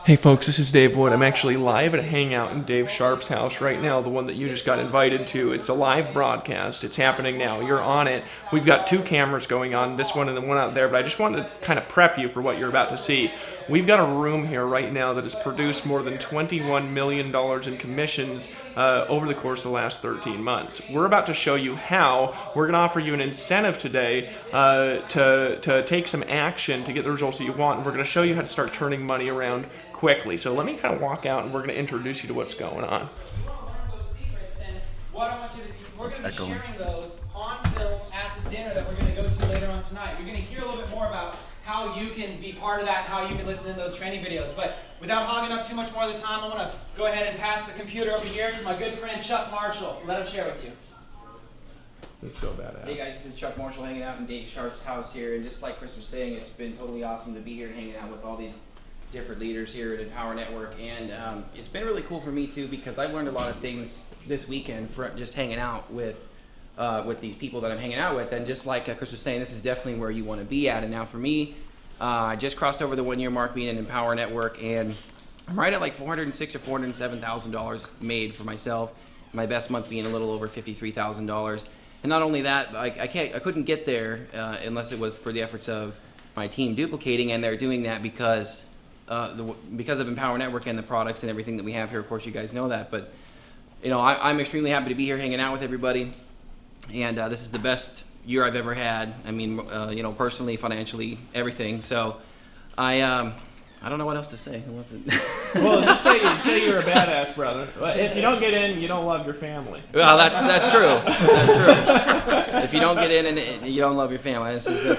Hey folks, this is Dave Wood. I'm actually live at a hangout in Dave Sharp's house right now, the one that you just got invited to. It's a live broadcast. It's happening now. You're on it. We've got two cameras going on, this one and the one out there, but I just wanted to kind of prep you for what you're about to see. We've got a room here right now that has produced more than $21 million in commissions over the course of the last 13 months. We're about to show you how. We're going to offer you an incentive today to take some action to get the results that you want, and we're going to show you how to start turning money around quickly. So let me kind of walk out and we're going to introduce you to what's going on. What I want you to do, we're going to be sharing those on film at the dinner that we're going to go to later on tonight. You're going to hear a little bit more about how you can be part of that, how you can listen to those training videos. But without hogging up too much more of the time, I want to go ahead and pass the computer over here to my good friend Chuck Marshall. Let him share with you. That's so badass. Hey guys, this is Chuck Marshall hanging out in Dave Sharp's house here, and just like Chris was saying, it's been totally awesome to be here and hanging out with all these different leaders here at Empower Network, and it's been really cool for me too, because I've learned a lot of things this weekend from just hanging out with these people that I'm hanging out with. And just like Chris was saying, this is definitely where you want to be at. And now for me, I just crossed over the 1-year mark being in Empower Network, and I'm right at like $406,000 or $407,000 made for myself. My best month being a little over $53,000. And not only that, I couldn't get there unless it was for the efforts of my team duplicating, and they're doing that because of Empower Network and the products and everything that we have here. Of course, you guys know that, but you know, I'm extremely happy to be here hanging out with everybody, and this is the best year I've ever had. I mean, you know, personally, financially, everything. So I don't know what else to say. Who wants it? Well, just say you're a badass, brother. If you don't get in, you don't love your family. Well, that's true. That's true. If you don't get in and you don't love your family, that's true.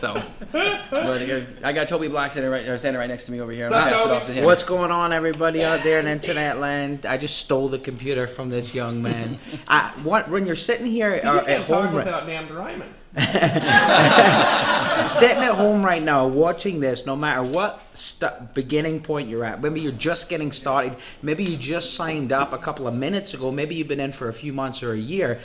So, but I got Toby Black standing right next to me over here. I'm gonna pass it off to him. What's going on, everybody out there in internet land? I just stole the computer from this young man. When you're sitting here at home, without damn Ryman. Sitting at home right now watching this, no matter what beginning point you're at, maybe you're just getting started, maybe you just signed up a couple of minutes ago, maybe you've been in for a few months or a year,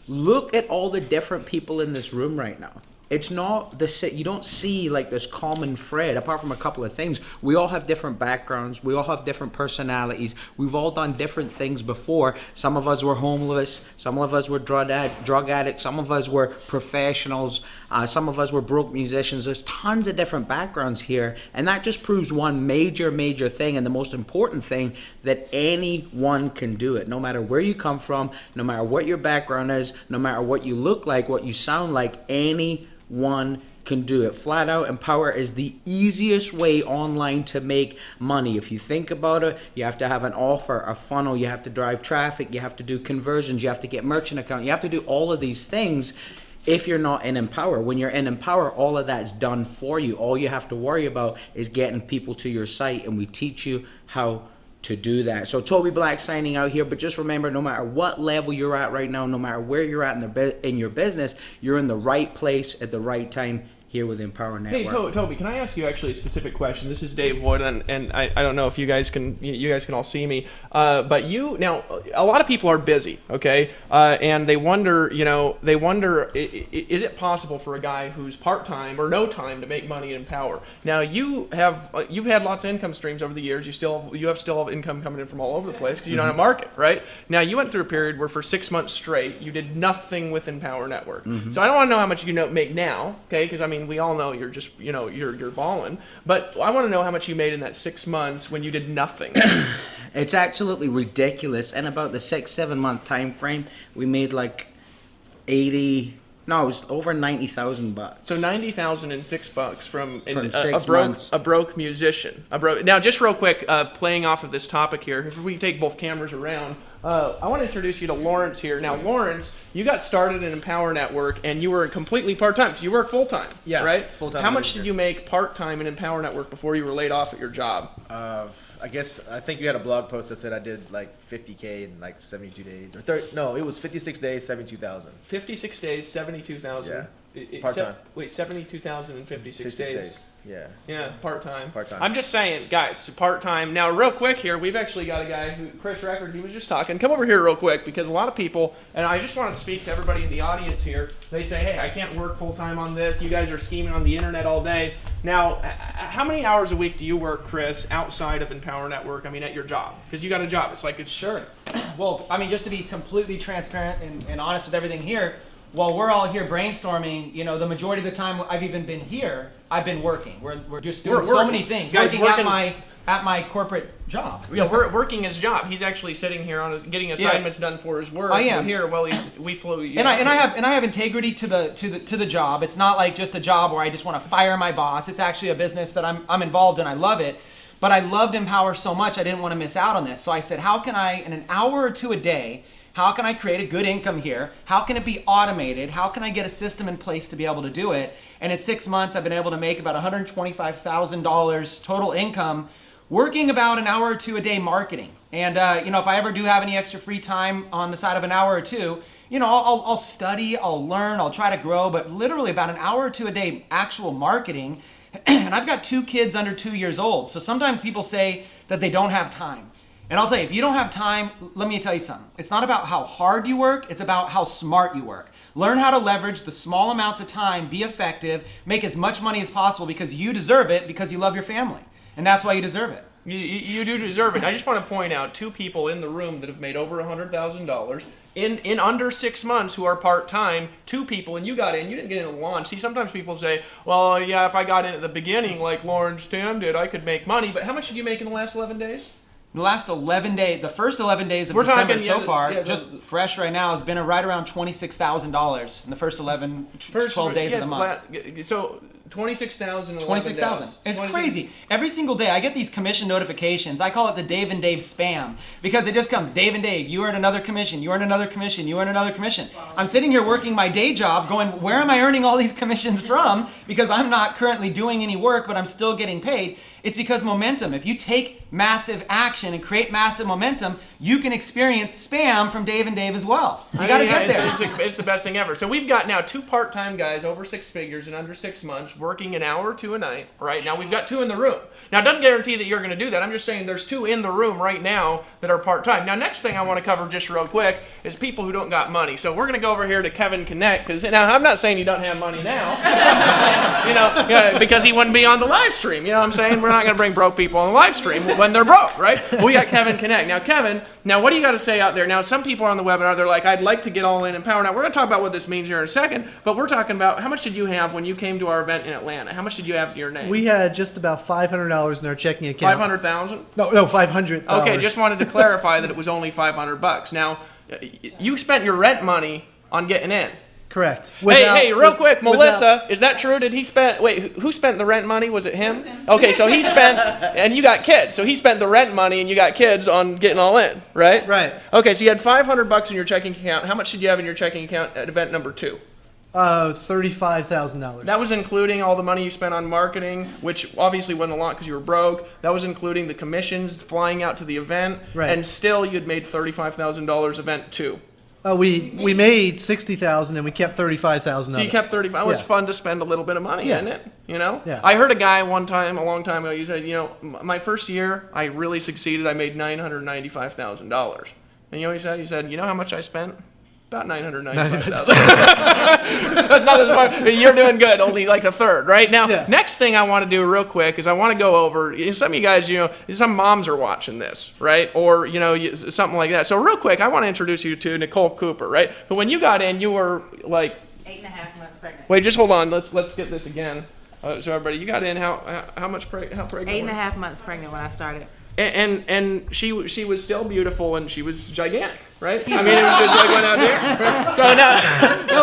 look at all the different people in this room right now. It's not you don't see like this common thread apart from a couple of things. We all have different backgrounds, we all have different personalities, we've all done different things before. Some of us were homeless, some of us were drug addicts, some of us were professionals, some of us were broke musicians. There's tons of different backgrounds here, and that just proves one major thing, and the most important thing, that anyone can do it, no matter where you come from, no matter what your background is, no matter what you look like, what you sound like. Anyone can do it. Flat out, Empower is the easiest way online to make money. If you think about it, you have to have an offer, a funnel, you have to drive traffic, you have to do conversions, you have to get merchant account, you have to do all of these things. If you're not in Empower, when you're in Empower, all of that's done for you. All you have to worry about is getting people to your site, and we teach you how to do that. So Toby Black signing out here, but just remember, no matter what level you're at right now, no matter where you're at in your business, you're in the right place at the right time here with Empower Network. Hey, Toby, can I ask you actually a specific question? This is Dave Wood, and I don't know if you guys can all see me, but now a lot of people are busy, okay, and they wonder, is it possible for a guy who's part-time or no time to make money in Empower? Now you've had lots of income streams over the years. You still have income coming in from all over the place because you don't have a market, right? Now you went through a period where for 6 months straight you did nothing with Empower Network. So I don't want to know how much you make now, okay? Because I mean, we all know you're just, you're balling. But I want to know how much you made in that 6 months when you did nothing. It's absolutely ridiculous. In about the 6-7 month time frame, we made like it was over $90,000. So $90,000 in $6 from a broke musician. Now, just real quick, playing off of this topic here, if we take both cameras around, I want to introduce you to Lawrence here. Now, Lawrence, you got started in Empower Network, and you were completely part-time. So you work full-time, right? Full-time. How much did you make part-time in Empower Network before you were laid off at your job? I think you had a blog post that said I did like 50K in like 72 days. No, it was 56 days, 72,000. 56 days, 72,000. Yeah. Part-time. Wait, 72,000 in 56 days. Yeah. Yeah, part-time. Part-time. I'm just saying, guys, part-time. Now, real quick here, we've actually got a guy who, Chris Record, he was just talking. Come over here real quick, because a lot of people, and I just want to speak to everybody in the audience here, they say, hey, I can't work full-time on this. You guys are scheming on the internet all day. Now, how many hours a week do you work, Chris, outside of Empower Network, I mean, at your job? Because you got a job. It's like it's... Sure. Well, I mean, just to be completely transparent and honest with everything here, while we're all here brainstorming, you know, the majority of the time I've even been here, I've been working. We're just doing so many things. Guys, working at my corporate job. Yeah, we're working his job. He's actually sitting here on his, getting assignments done for his work. I am here while we flew. And I have integrity to the job. It's not like just a job where I just want to fire my boss. It's actually a business that I'm involved in. I love it. But I loved Empower so much I didn't want to miss out on this. So I said, how can I, in an hour or two a day, how can I create a good income here? How can it be automated? How can I get a system in place to be able to do it? And in 6 months, I've been able to make about $125,000 total income, working about an hour or two a day marketing. And you know, if I ever do have any extra free time on the side of an hour or two, you know, I'll study, I'll learn, I'll try to grow, but literally about an hour or two a day actual marketing. And I've got 2 kids under 2 years old, so sometimes people say that they don't have time. And I'll tell you, if you don't have time, let me tell you something. It's not about how hard you work, it's about how smart you work. Learn how to leverage the small amounts of time, be effective, make as much money as possible because you deserve it, because you love your family. And that's why you deserve it. You do deserve it. I just want to point out 2 people in the room that have made over $100,000 in under 6 months who are part-time. 2 people, and you got in. You didn't get in at launch. See, sometimes people say, well, yeah, if I got in at the beginning like Lawrence Tam did, I could make money. But how much did you make in the last 11 days? The last 11 days, the first 11 days of We're December talking, so far, yeah, just fresh right now, has been right around $26,000 in the first 12 days of the month. So 26,000 in 26,000. It's crazy. Every single day I get these commission notifications. I call it the Dave and Dave spam because it just comes, Dave and Dave, you earned another commission, you earned another commission, you earned another commission. I'm sitting here working my day job going, where am I earning all these commissions from? Because I'm not currently doing any work, but I'm still getting paid. It's because momentum. If you take massive action and create massive momentum, you can experience spam from Dave and Dave as well. You got to get there. It's the best thing ever. So we've got now 2 part-time guys over 6 figures in under 6 months working an hour or 2 a night. Right now we've got 2 in the room. Now it doesn't guarantee that you're going to do that. I'm just saying there's 2 in the room right now that are part-time. Now next thing I want to cover just real quick is people who don't got money. So we're going to go over here to Kevin Connect because now I'm not saying you don't have money now, you know, because he wouldn't be on the live stream. You know what I'm saying? We're not going to bring broke people on the live stream when they're broke, right? We got Kevin Connect. Now, Kevin, what do you got to say out there? Now, some people are on the webinar, they're like, I'd like to get all in Empower. Now, we're going to talk about what this means here in a second, but we're talking about how much did you have when you came to our event in Atlanta? How much did you have to your name? We had just about $500 in our checking account. 500,000? No, 500. Okay, just wanted to clarify that it was only $500. Now, you spent your rent money on getting in. Correct. Hey, real quick, Melissa, is that true? Did he spend, wait, who spent the rent money? Was it him? Okay, so he spent, and you got kids, so he spent the rent money and you got kids on getting all in, right? Right. Okay, so you had $500 in your checking account. How much did you have in your checking account at event number 2? $35,000. That was including all the money you spent on marketing, which obviously wasn't a lot because you were broke. That was including the commissions, flying out to the event, right. And still you'd made $35,000 event 2. We made $60,000 and we kept $35,000. So you kept 35. It was fun to spend a little bit of money, yeah. isn't it? You know. Yeah. I heard a guy one time, a long time ago. He said, you know, my first year, I really succeeded. I made $995,000. And you know what he said? He said, you know how much I spent? About $995,000. That's not as much. You're doing good. Only like a third, right? Now, next thing I want to do real quick is I want to go over. Some of you guys, you know, some moms are watching this, right? Or you know, something like that. So real quick, I want to introduce you to Nicole Cooper, right? But when you got in, you were like 8.5 months pregnant. Wait, just hold on. Let's get this again. So everybody, you got in how much how pregnant? 8.5 months pregnant when I started. And she was still beautiful and she was gigantic, right? I mean, it was just like went out there. Right? So now,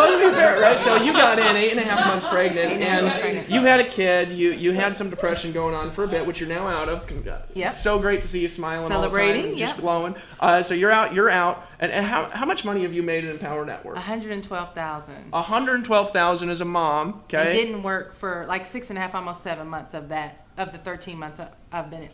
let's be fair, right? So you got in 8.5 months pregnant, and you had a kid. You had some depression going on for a bit, which you're now out of. Yep. So great to see you smiling Celebrating, all the time, and just glowing. So you're out. And how much money have you made in Empower Network? $112,000. $112,000 as a mom. Okay. It didn't work for like 6.5, almost 7 months of the 13 months I've been in.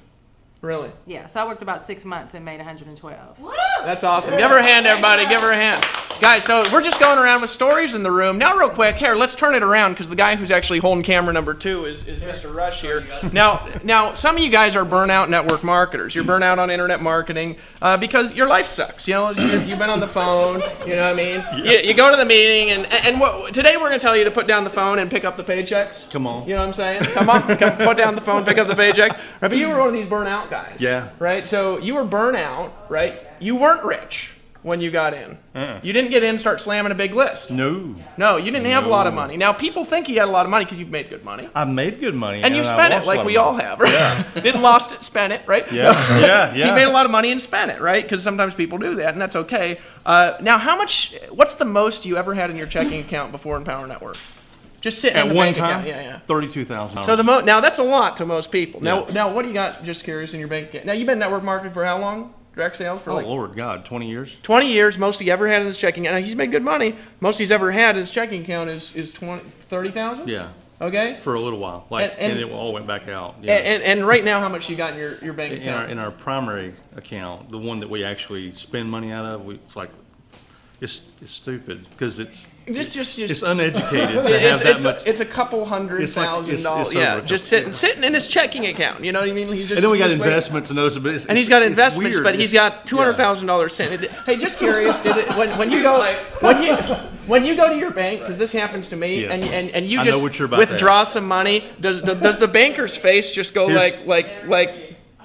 Really? Yeah, so I worked about 6 months and made 112. That's awesome. Give her a hand, everybody. Give her a hand. Guys, so we're just going around with stories in the room. Now, real quick, here, let's turn it around because the guy who's actually holding camera number 2 is Mr. Rush here. Now, some of you guys are burnout network marketers. You're burnout on internet marketing because your life sucks. You know, you've been on the phone. You know what I mean? You go to the meeting, and today we're going to tell you to put down the phone and pick up the paychecks. Come on. You know what I'm saying? Come on, put down the phone, pick up the paycheck. Right, but you were one of these burnout guys. Yeah. Right? So you were burnout, right? You weren't rich when you got in. You didn't get in and start slamming a big list. No. No, you didn't have a lot of money. Now, people think you had a lot of money because you've made good money. I made good money. And you I spent it lost a like lot we of all money. have, right? Yeah. Didn't lost it, spent it, right? Yeah. You made a lot of money and spent it, right? Because sometimes people do that, and that's okay. Now, what's the most you ever had in your checking account before Empower Network? Just sitting in At the one bank time, account. $32,000. So now that's a lot to most people. Yeah. Now what do you got? Just curious in your bank account. Now you've been network marketing for how long? Direct sales for oh Lord God, 20 years. 20 years. Most he ever had in his checking account. Now he's made good money. Most he's ever had in his checking account is 30,000. Yeah. Okay. For a little while, and it all went back out. Yeah. And right now, how much you got in your bank account? In our primary account, the one that we actually spend money out of, it's like it's stupid because it's uneducated to have that much. It's a couple $100,000. Yeah, just sitting in his checking account. You know what I mean? And then we got investments and those. And he's got investments, but he's got $200,000 sitting. Hey, just curious, when you go to your bank, because this happens to me, Yes. and you I just know what you're about withdraw some money, does the banker's face just go like?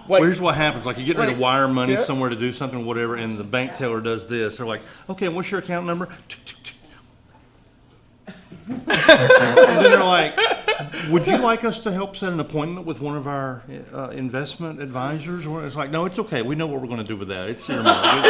Well, here's what happens. Like, you get ready to wire money Yeah. somewhere to do something, whatever, and the bank teller does this. They're like, okay, and what's your account number? And then they're like, would you like us to help set an appointment with one of our investment advisors? Or it's like, no, it's okay. We know what we're going to do with that. It's your money.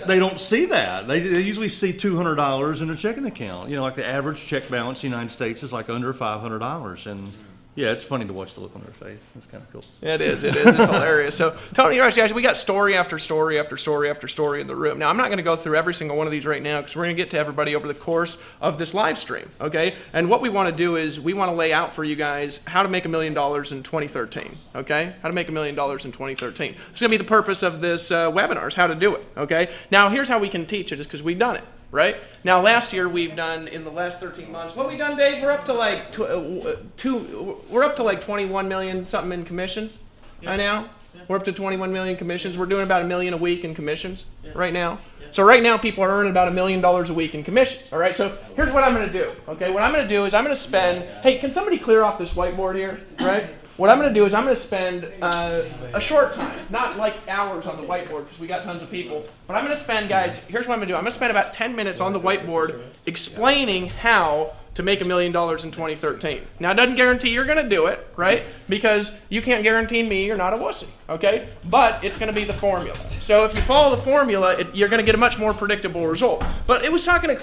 They don't see that. They usually see $200 in a checking account. You know, like the average check balance in the United States is like under $500, and yeah, it's funny to watch the look on their face. It's kind of cool. It is. It's hilarious. So, Tony, guys, we got story after story after story after story in the room. Now, I'm not going to go through every single one of these right now because we're going to get to everybody over the course of this live stream, okay? And what we want to do is we want to lay out for you guys how to make $1 million in 2013, okay? How to make $1 million in 2013. It's going to be the purpose of this webinar is how to do it, okay? Now, here's how we can teach it is because we've done it. Right? Now, last year we've done, in the last 13 months, what we've done, Dave, we're up to like we're up to like 21 million something in commissions right now. We're up to 21 million commissions. We're doing about $1 million a week in commissions right now. So right now people are earning about $1 million a week in commissions. All right. So here's what I'm going to do. Okay. What I'm going to do is I'm going to spend. Hey, can somebody clear off this whiteboard here? Right. What I'm going to do is I'm going to spend a short time, not like hours on the whiteboard because we got tons of people, but I'm going to spend, guys, here's what I'm going to do. I'm going to spend about 10 minutes on the whiteboard explaining how to make $1 million in 2013. Now, it doesn't guarantee you're going to do it, right? Because you can't guarantee me you're not a wussy, okay? But it's going to be the formula. So if you follow the formula, you're going to get a much more predictable result. But it was talking to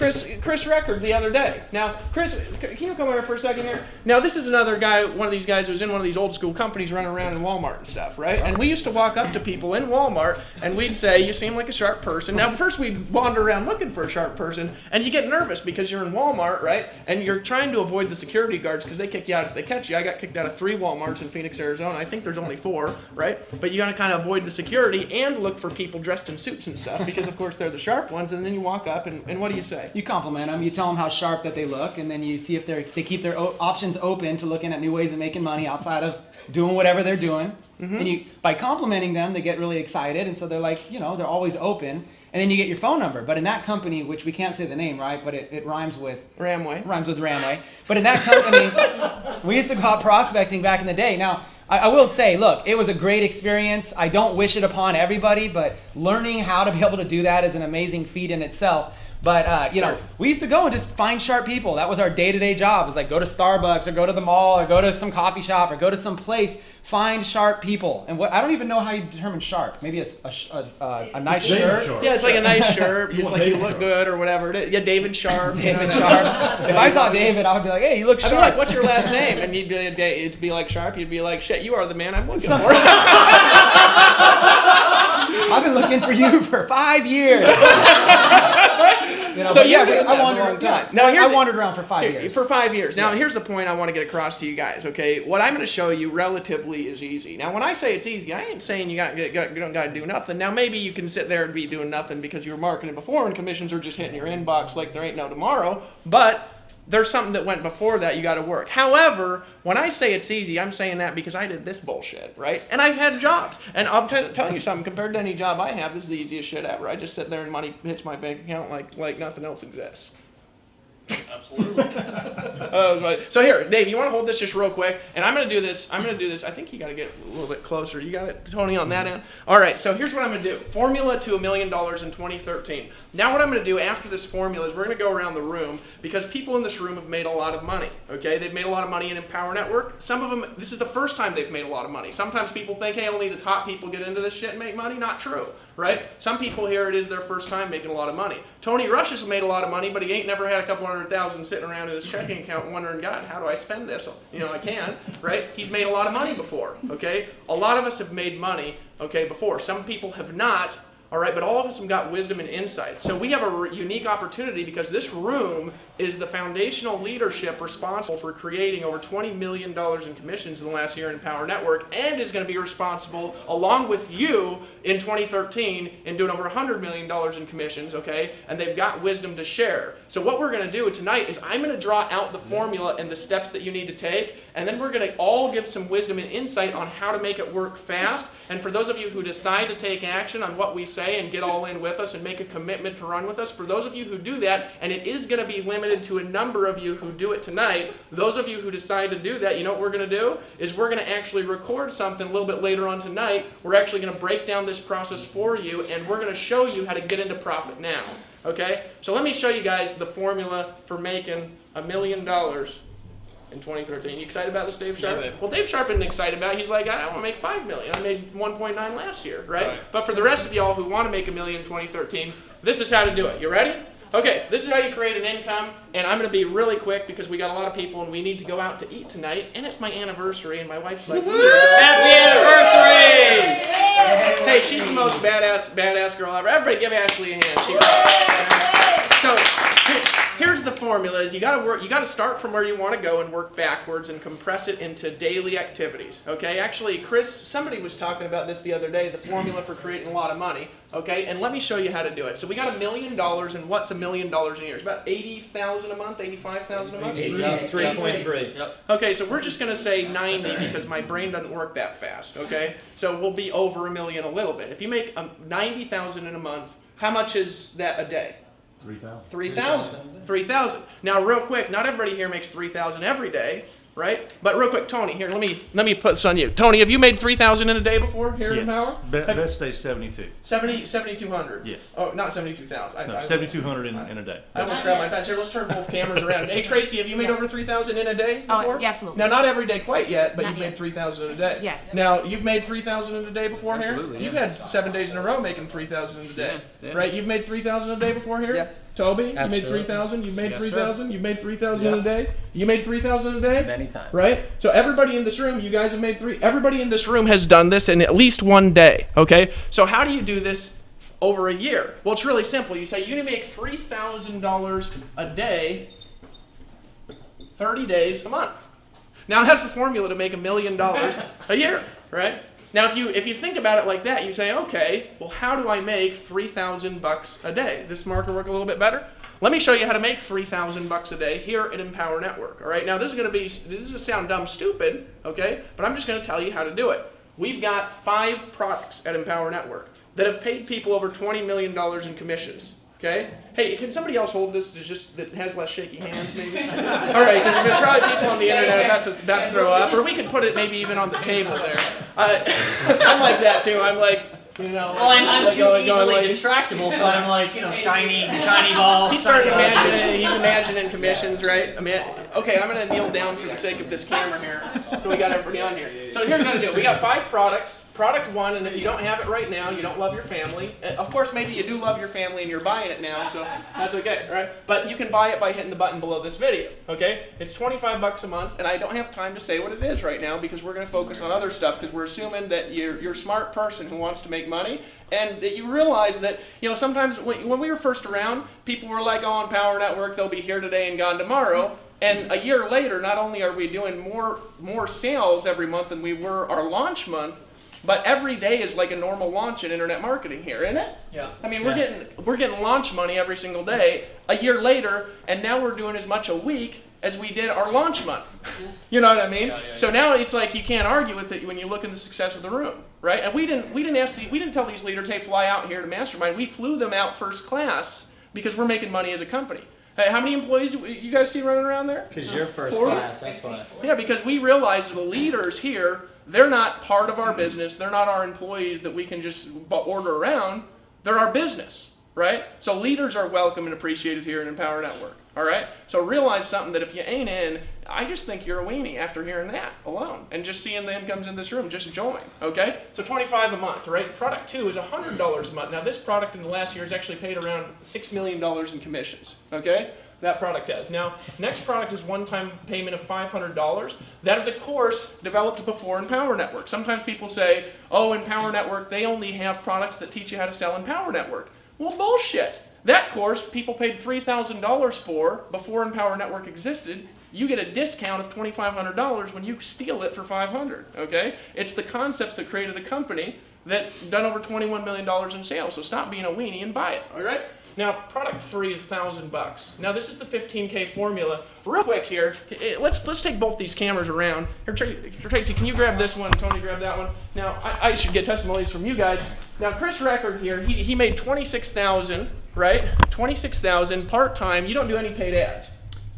Chris Record the other day. Now, Chris, can you come over for a second here? Now, this is another guy, one of these guys who was in one of these old school companies running around in Walmart and stuff, right? And we used to walk up to people in Walmart and we'd say, you seem like a sharp person. Now, first we'd wander around looking for a sharp person and you get nervous because you're in Walmart, right? And you're trying to avoid the security guards because they kick you out if they catch you. I got kicked out of 3 Walmarts in Phoenix, Arizona. I think there's only 4, right? But you got to kind of avoid the security and look for people dressed in suits and stuff because, of course, they're the sharp ones. And then you walk up and what do you say? You compliment them. You tell them how sharp that they look, and then you see if they keep their options open to looking at new ways of making money outside of doing whatever they're doing. And by complimenting them, they get really excited, and so they're like, you know, they're always open. And then you get your phone number. But in that company, which we can't say the name, right? But it rhymes with Ramway. Rhymes with Ramway. But in that company, we used to go out prospecting back in the day. Now, I will say, look, it was a great experience. I don't wish it upon everybody, but learning how to be able to do that is an amazing feat in itself. But, you know, we used to go and just find sharp people. That was our day-to-day job. It was like go to Starbucks or go to the mall or go to some coffee shop or go to some place. Find sharp people. And what I don't even know how you determine sharp. Maybe a nice shirt. Sharp. Yeah, it's like a nice shirt. Just like you look good or whatever it is. Yeah, David Sharp. David Sharp. If I saw David, I would be like, hey, you look sharp. I'd be like, what's your last name? And you'd be like, it'd be like Sharp. You'd be like, shit, you are the man I'm looking for. I've been looking for you for 5 years. You know, So but yeah, you've been I doing that for a wandered. long time. Yeah, Now, here's I wandered around for 5 years. For 5 years. Now, here's the point I want to get across to you guys, okay? What I'm going to show you relatively is easy. Now, when I say it's easy, I ain't saying you don't got to do nothing. Now, maybe you can sit there and be doing nothing because you were marketing before and commissions are just hitting your inbox like there ain't no tomorrow, but there's something that went before that you got to work. However, when I say it's easy, I'm saying that because I did this bullshit, right? And I've had jobs. And I'm telling you something, compared to any job I have, this is the easiest shit ever. I just sit there and money hits my bank account like nothing else exists. Absolutely. So here, Dave, you want to hold this just real quick? And I'm going to do this. I think you got to get a little bit closer. You got it, Tony, on that end? All right, so here's what I'm going to do. Formula to $1 million in 2013. Now what I'm going to do after this formula is we're going to go around the room because people in this room have made a lot of money, okay? They've made a lot of money in Empower Network. Some of them, this is the first time they've made a lot of money. Sometimes people think, hey, only the top people get into this shit and make money. Not true, right? Some people here, it is their first time making a lot of money. Tony Rush has made a lot of money, but he ain't never had a couple $100,000 sitting around in his checking account wondering, God, how do I spend this? You know, I can, right? He's made a lot of money before, okay? A lot of us have made money, okay, before. Some people have not. All right, but all of us have got wisdom and insight. So we have a unique opportunity because this room is the foundational leadership responsible for creating over $20 million in commissions in the last year in Empower Network and is going to be responsible, along with you, in 2013 in doing over $100 million in commissions, okay? And they've got wisdom to share. So what we're going to do tonight is I'm going to draw out the formula and the steps that you need to take, and then we're going to all give some wisdom and insight on how to make it work fast. And for those of you who decide to take action on what we say and get all in with us and make a commitment to run with us, for those of you who do that, and it is going to be limited to a number of you who do it tonight, those of you who decide to do that, you know what we're going to do? Is we're going to actually record something a little bit later on tonight. We're actually going to break down this process for you, and we're going to show you how to get into profit now. Okay? So let me show you guys the formula for making $1 million in 2013. You excited about this, Dave Sharp? Yeah, well, Dave Sharp isn't excited about it. He's like, I want to make $5 million. I made 1.9 last year, right? But for the rest of y'all who want to make $1 million in 2013, this is how to do it. You ready? Okay, this is how you create an income, and I'm going to be really quick because we got a lot of people and we need to go out to eat tonight, and it's my anniversary, and my wife's like, happy anniversary! Hey, she's the most badass girl ever. Everybody give Ashley a hand. So here's the formula: is you got to start from where you want to go and work backwards and compress it into daily activities. Okay, actually, somebody was talking about this the other day, the formula for creating a lot of money. Okay, and let me show you how to do it. So we got $1 million, and what's $1 million in a year? It's about $80,000 a month, $85,000 a month. 3.3. Yep. Okay, so we're just going to say 90 because my brain doesn't work that fast. Okay, so we'll be over $1 million a little bit. If you make 90,000 in a month, how much is that a day? 3,000. 3,000. 3,000. Now, real quick, not everybody here makes 3,000 every day, right? But real quick, Tony, here, let me put this on you. Tony, have you made 3,000 in a day before here in Power? Best day 72. 7,200. Yes. Oh, not 72,000. No, 7,200 in a day. I almost grabbed my patch here. Let's turn both cameras around. Hey, Tracy, have you made over 3,000 in a day before? Oh, absolutely. Now, not every day quite yet, but Not you've yet. made 3,000 in a day. Yes. Now, you've made 3,000 in a day before Absolutely, here? yeah. You've had 7 days in a row making 3,000 in a day. Yeah. Right? You've made 3,000 a day before here? Yeah. Toby, you made Absolutely. 3,000? You've made Yes, 3,000? You've made 3,000 Yeah. a day? You made 3,000 a day? Many times. Right? So everybody in this room, you guys have made everybody in this room has done this in at least one day, okay? So how do you do this over a year? Well, it's really simple. You say you're going to make $3,000 a day, 30 days a month. Now that's the formula to make $1 million a year, right? Now if you think about it like that, you say, okay, well how do I make $3,000 a day? This marker work a little bit better? Let me show you how to make $3,000 a day here at Empower Network. All right, now this is going to sound dumb stupid, okay, but I'm just going to tell you how to do it. We've got 5 products at Empower Network that have paid people over $20 million in commissions. Okay? Hey, can somebody else hold this that has less shaky hands, maybe? All right, because there's probably people on the internet about to throw up, or we could put it maybe even on the table there. I'm like that too. I'm like, you know. Well, I'm too going easily like, distractible, so I'm like, shiny ball. He's starting imagining. He's imagining commissions, right? Okay, I'm going to kneel down for the sake of this camera here, so we got everybody on here. So here's what I do. We got 5 products. Product 1, and if you don't have it right now, you don't love your family. Of course, maybe you do love your family and you're buying it now, so that's okay, right? But you can buy it by hitting the button below this video, okay? It's $25 a month, and I don't have time to say what it is right now because we're going to focus on other stuff because we're assuming that you're a smart person who wants to make money, and that you realize that, you know, sometimes when we were first around, people were like, oh, on Power Network, they'll be here today and gone tomorrow. And a year later, not only are we doing more sales every month than we were our launch month, but every day is like a normal launch in internet marketing here, isn't it? Yeah. I mean, we're getting launch money every single day. A year later, and now we're doing as much a week as we did our launch month. You know what I mean? So now it's like you can't argue with it when you look at the success of the room, right? And we didn't tell these leaders, hey, fly out here to Mastermind. We flew them out first class because we're making money as a company. Hey, how many employees do you guys see running around there? Because you're first 40? class, that's why. Yeah, because we realize the leaders here, they're not part of our business. They're not our employees that we can just order around. They're our business, right? So leaders are welcome and appreciated here in Empower Network, all right? So realize something that if you ain't in, I just think you're a weenie after hearing that alone and just seeing the incomes in this room. Just join, okay? So $25 a month, right? Product 2 is $100 a month. Now this product in the last year has actually paid around $6 million in commissions, okay? That product has. Now, next product is one-time payment of $500. That is a course developed before in Power Network. Sometimes people say, oh, in Power Network, they only have products that teach you how to sell in Power Network. Well, bullshit. That course, people paid $3,000 for before Empower Network existed. You get a discount of $2,500 when you steal it for $500. Okay? It's the concepts that created the company that's done over $21 million in sales. So stop being a weenie and buy it. All right? Now, product 3 is $1,000. Now, this is the 15K formula. Real quick here, let's take both these cameras around. Here, Tracy, can you grab this one? Tony, grab that one. Now, I should get testimonies from you guys. Now, Chris Record here, he made $26,000, right? $26,000 part-time. You don't do any paid ads.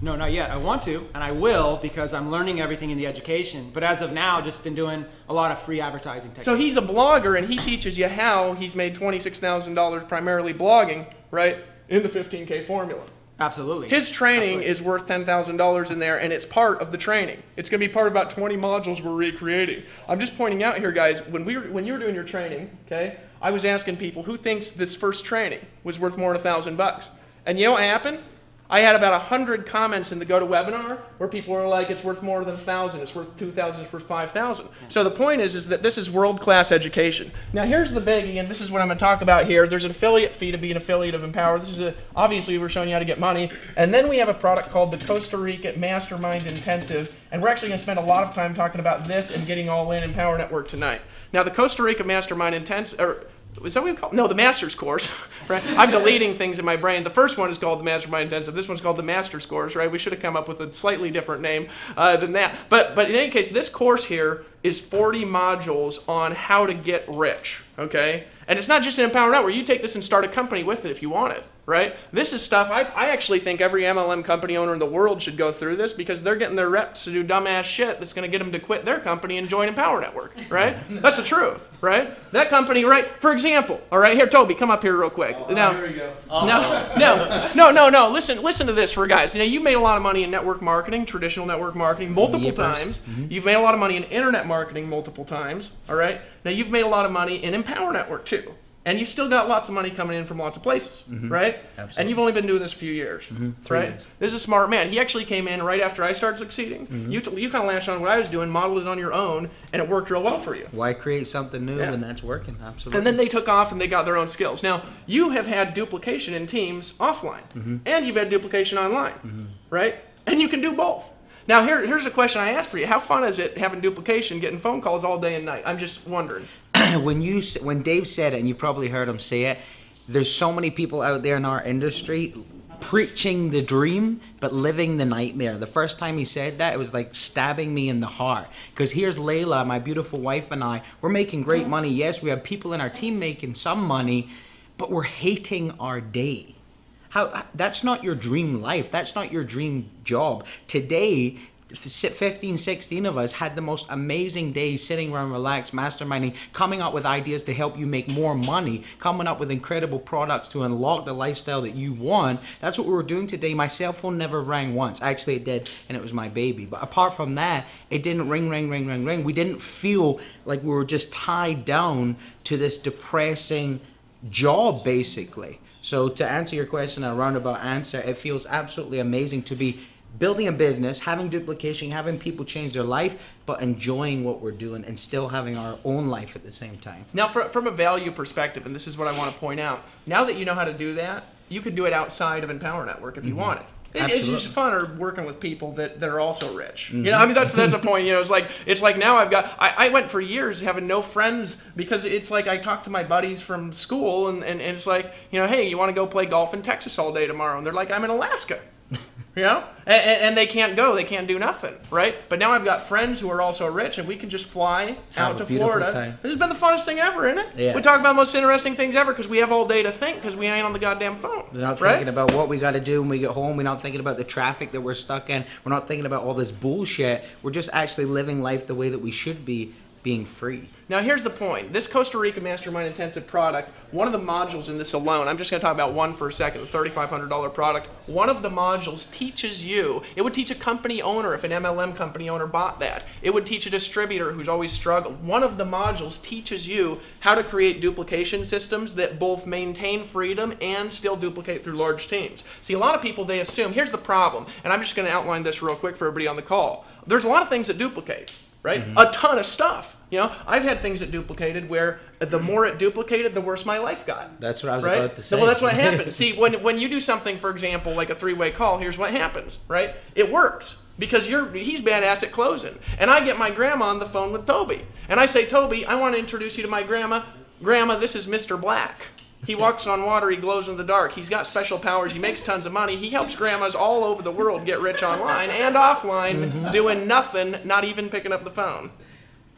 No, not yet. I want to, and I will, because I'm learning everything in the education. But as of now, just been doing a lot of free advertising techniques. So he's a blogger, and he teaches you how he's made $26,000 primarily blogging, right, in the 15K formula. Absolutely. His training is worth $10,000 in there, and it's part of the training. It's going to be part of about 20 modules we're recreating. I'm just pointing out here, guys, when you were doing your training, okay, I was asking people who thinks this first training was worth more than $1,000. And you know what happened? I had about 100 comments in the GoToWebinar where people were like, it's worth more than $1,000, it's worth $2,000, it's worth $5,000. So the point is that this is world-class education. Now here's the biggie, and this is what I'm going to talk about here. There's an affiliate fee to be an affiliate of Empower. This is obviously we're showing you how to get money. And then we have a product called the Costa Rica Mastermind Intensive, and we're actually going to spend a lot of time talking about this and getting all in Empower Network tonight. Now the Costa Rica Mastermind Intensive, is that what we call it? No, the Master's Course. Right? I'm deleting things in my brain. The first one is called the Mastermind Intensive. This one's called the Master's Course, right? We should have come up with a slightly different name than that. But in any case, this course here is 40 modules on how to get rich, okay? And it's not just an Empower Network. You take this and start a company with it if you want it, right? This is stuff, I actually think every MLM company owner in the world should go through this because they're getting their reps to do dumbass shit that's going to get them to quit their company and join Empower Network, right? That's the truth, right? That company, right? For example, all right, here, Toby, come up here real quick. Now, here we go. No. Listen to this for guys. You know, you've made a lot of money in network marketing, traditional network marketing, multiple times. You've made a lot of money in internet marketing multiple times, all right? Now, you've made a lot of money in Empower Network, too. And you've still got lots of money coming in from lots of places, right? Absolutely. And you've only been doing this a few years, right? This is a smart man. He actually came in right after I started succeeding. You kind of latched on what I was doing, modeled it on your own, and it worked real well for you. Why create something new when that's working? Absolutely. And then they took off and they got their own skills. Now, you have had duplication in teams offline, and you've had duplication online, right? And you can do both. Now, here's a question I asked for you. How fun is it having duplication, getting phone calls all day and night? I'm just wondering. When Dave said it, and you probably heard him say it, there's so many people out there in our industry preaching the dream, but living the nightmare. The first time he said that, it was like stabbing me in the heart. Because here's Layla, my beautiful wife, and I. We're making great money. Yes, we have people in our team making some money, but we're hating our day. That's not your dream life. That's not your dream job. Today, 15, 16 of us had the most amazing days sitting around relaxed, masterminding, coming up with ideas to help you make more money, coming up with incredible products to unlock the lifestyle that you want. That's what we were doing today. My cell phone never rang once. Actually, it did, and it was my baby. But apart from that, it didn't ring. We didn't feel like we were just tied down to this depressing job, basically. So to answer your question, a roundabout answer, it feels absolutely amazing to be building a business, having duplication, having people change their life, but enjoying what we're doing and still having our own life at the same time. Now, from a value perspective, and this is what I want to point out, now that you know how to do that, you could do it outside of Empower Network if you wanted. It's just funner working with people that are also rich. You know, I mean, that's a point. You know, it's like now I went for years having no friends because it's like I talk to my buddies from school and it's like, you know, hey, you want to go play golf in Texas all day tomorrow? And they're like, I'm in Alaska. You know, and they can't go, they can't do nothing, right? But now I've got friends who are also rich, and we can just fly out to Florida. Time. This has been the funnest thing ever, isn't it? Yeah. We talk about the most interesting things ever because we have all day to think because we ain't on the goddamn phone. We're not right? thinking about what we got to do when we get home. We're not thinking about the traffic that we're stuck in. We're not thinking about all this bullshit. We're just actually living life the way that we should be, being free. Now here's the point. This Costa Rica Mastermind Intensive product, one of the modules in this alone, I'm just going to talk about one for a second, the $3,500 product. One of the modules teaches you, it would teach a company owner if an MLM company owner bought that. It would teach a distributor who's always struggled. One of the modules teaches you how to create duplication systems that both maintain freedom and still duplicate through large teams. See, a lot of people, they assume, here's the problem, and I'm just going to outline this real quick for everybody on the call. There's a lot of things that duplicate. Right? A ton of stuff. You know, I've had things that duplicated where the more it duplicated, the worse my life got. That's what I was right? about to say. Well, that's what happens. See, when you do something, for example, like a three-way call, here's what happens, right? It works because he's badass at closing. And I get my grandma on the phone with Toby. And I say, Toby, I want to introduce you to my grandma. Grandma, this is Mr. Black. He walks on water, he glows in the dark. He's got special powers, he makes tons of money. He helps grandmas all over the world get rich online and offline, doing nothing, not even picking up the phone.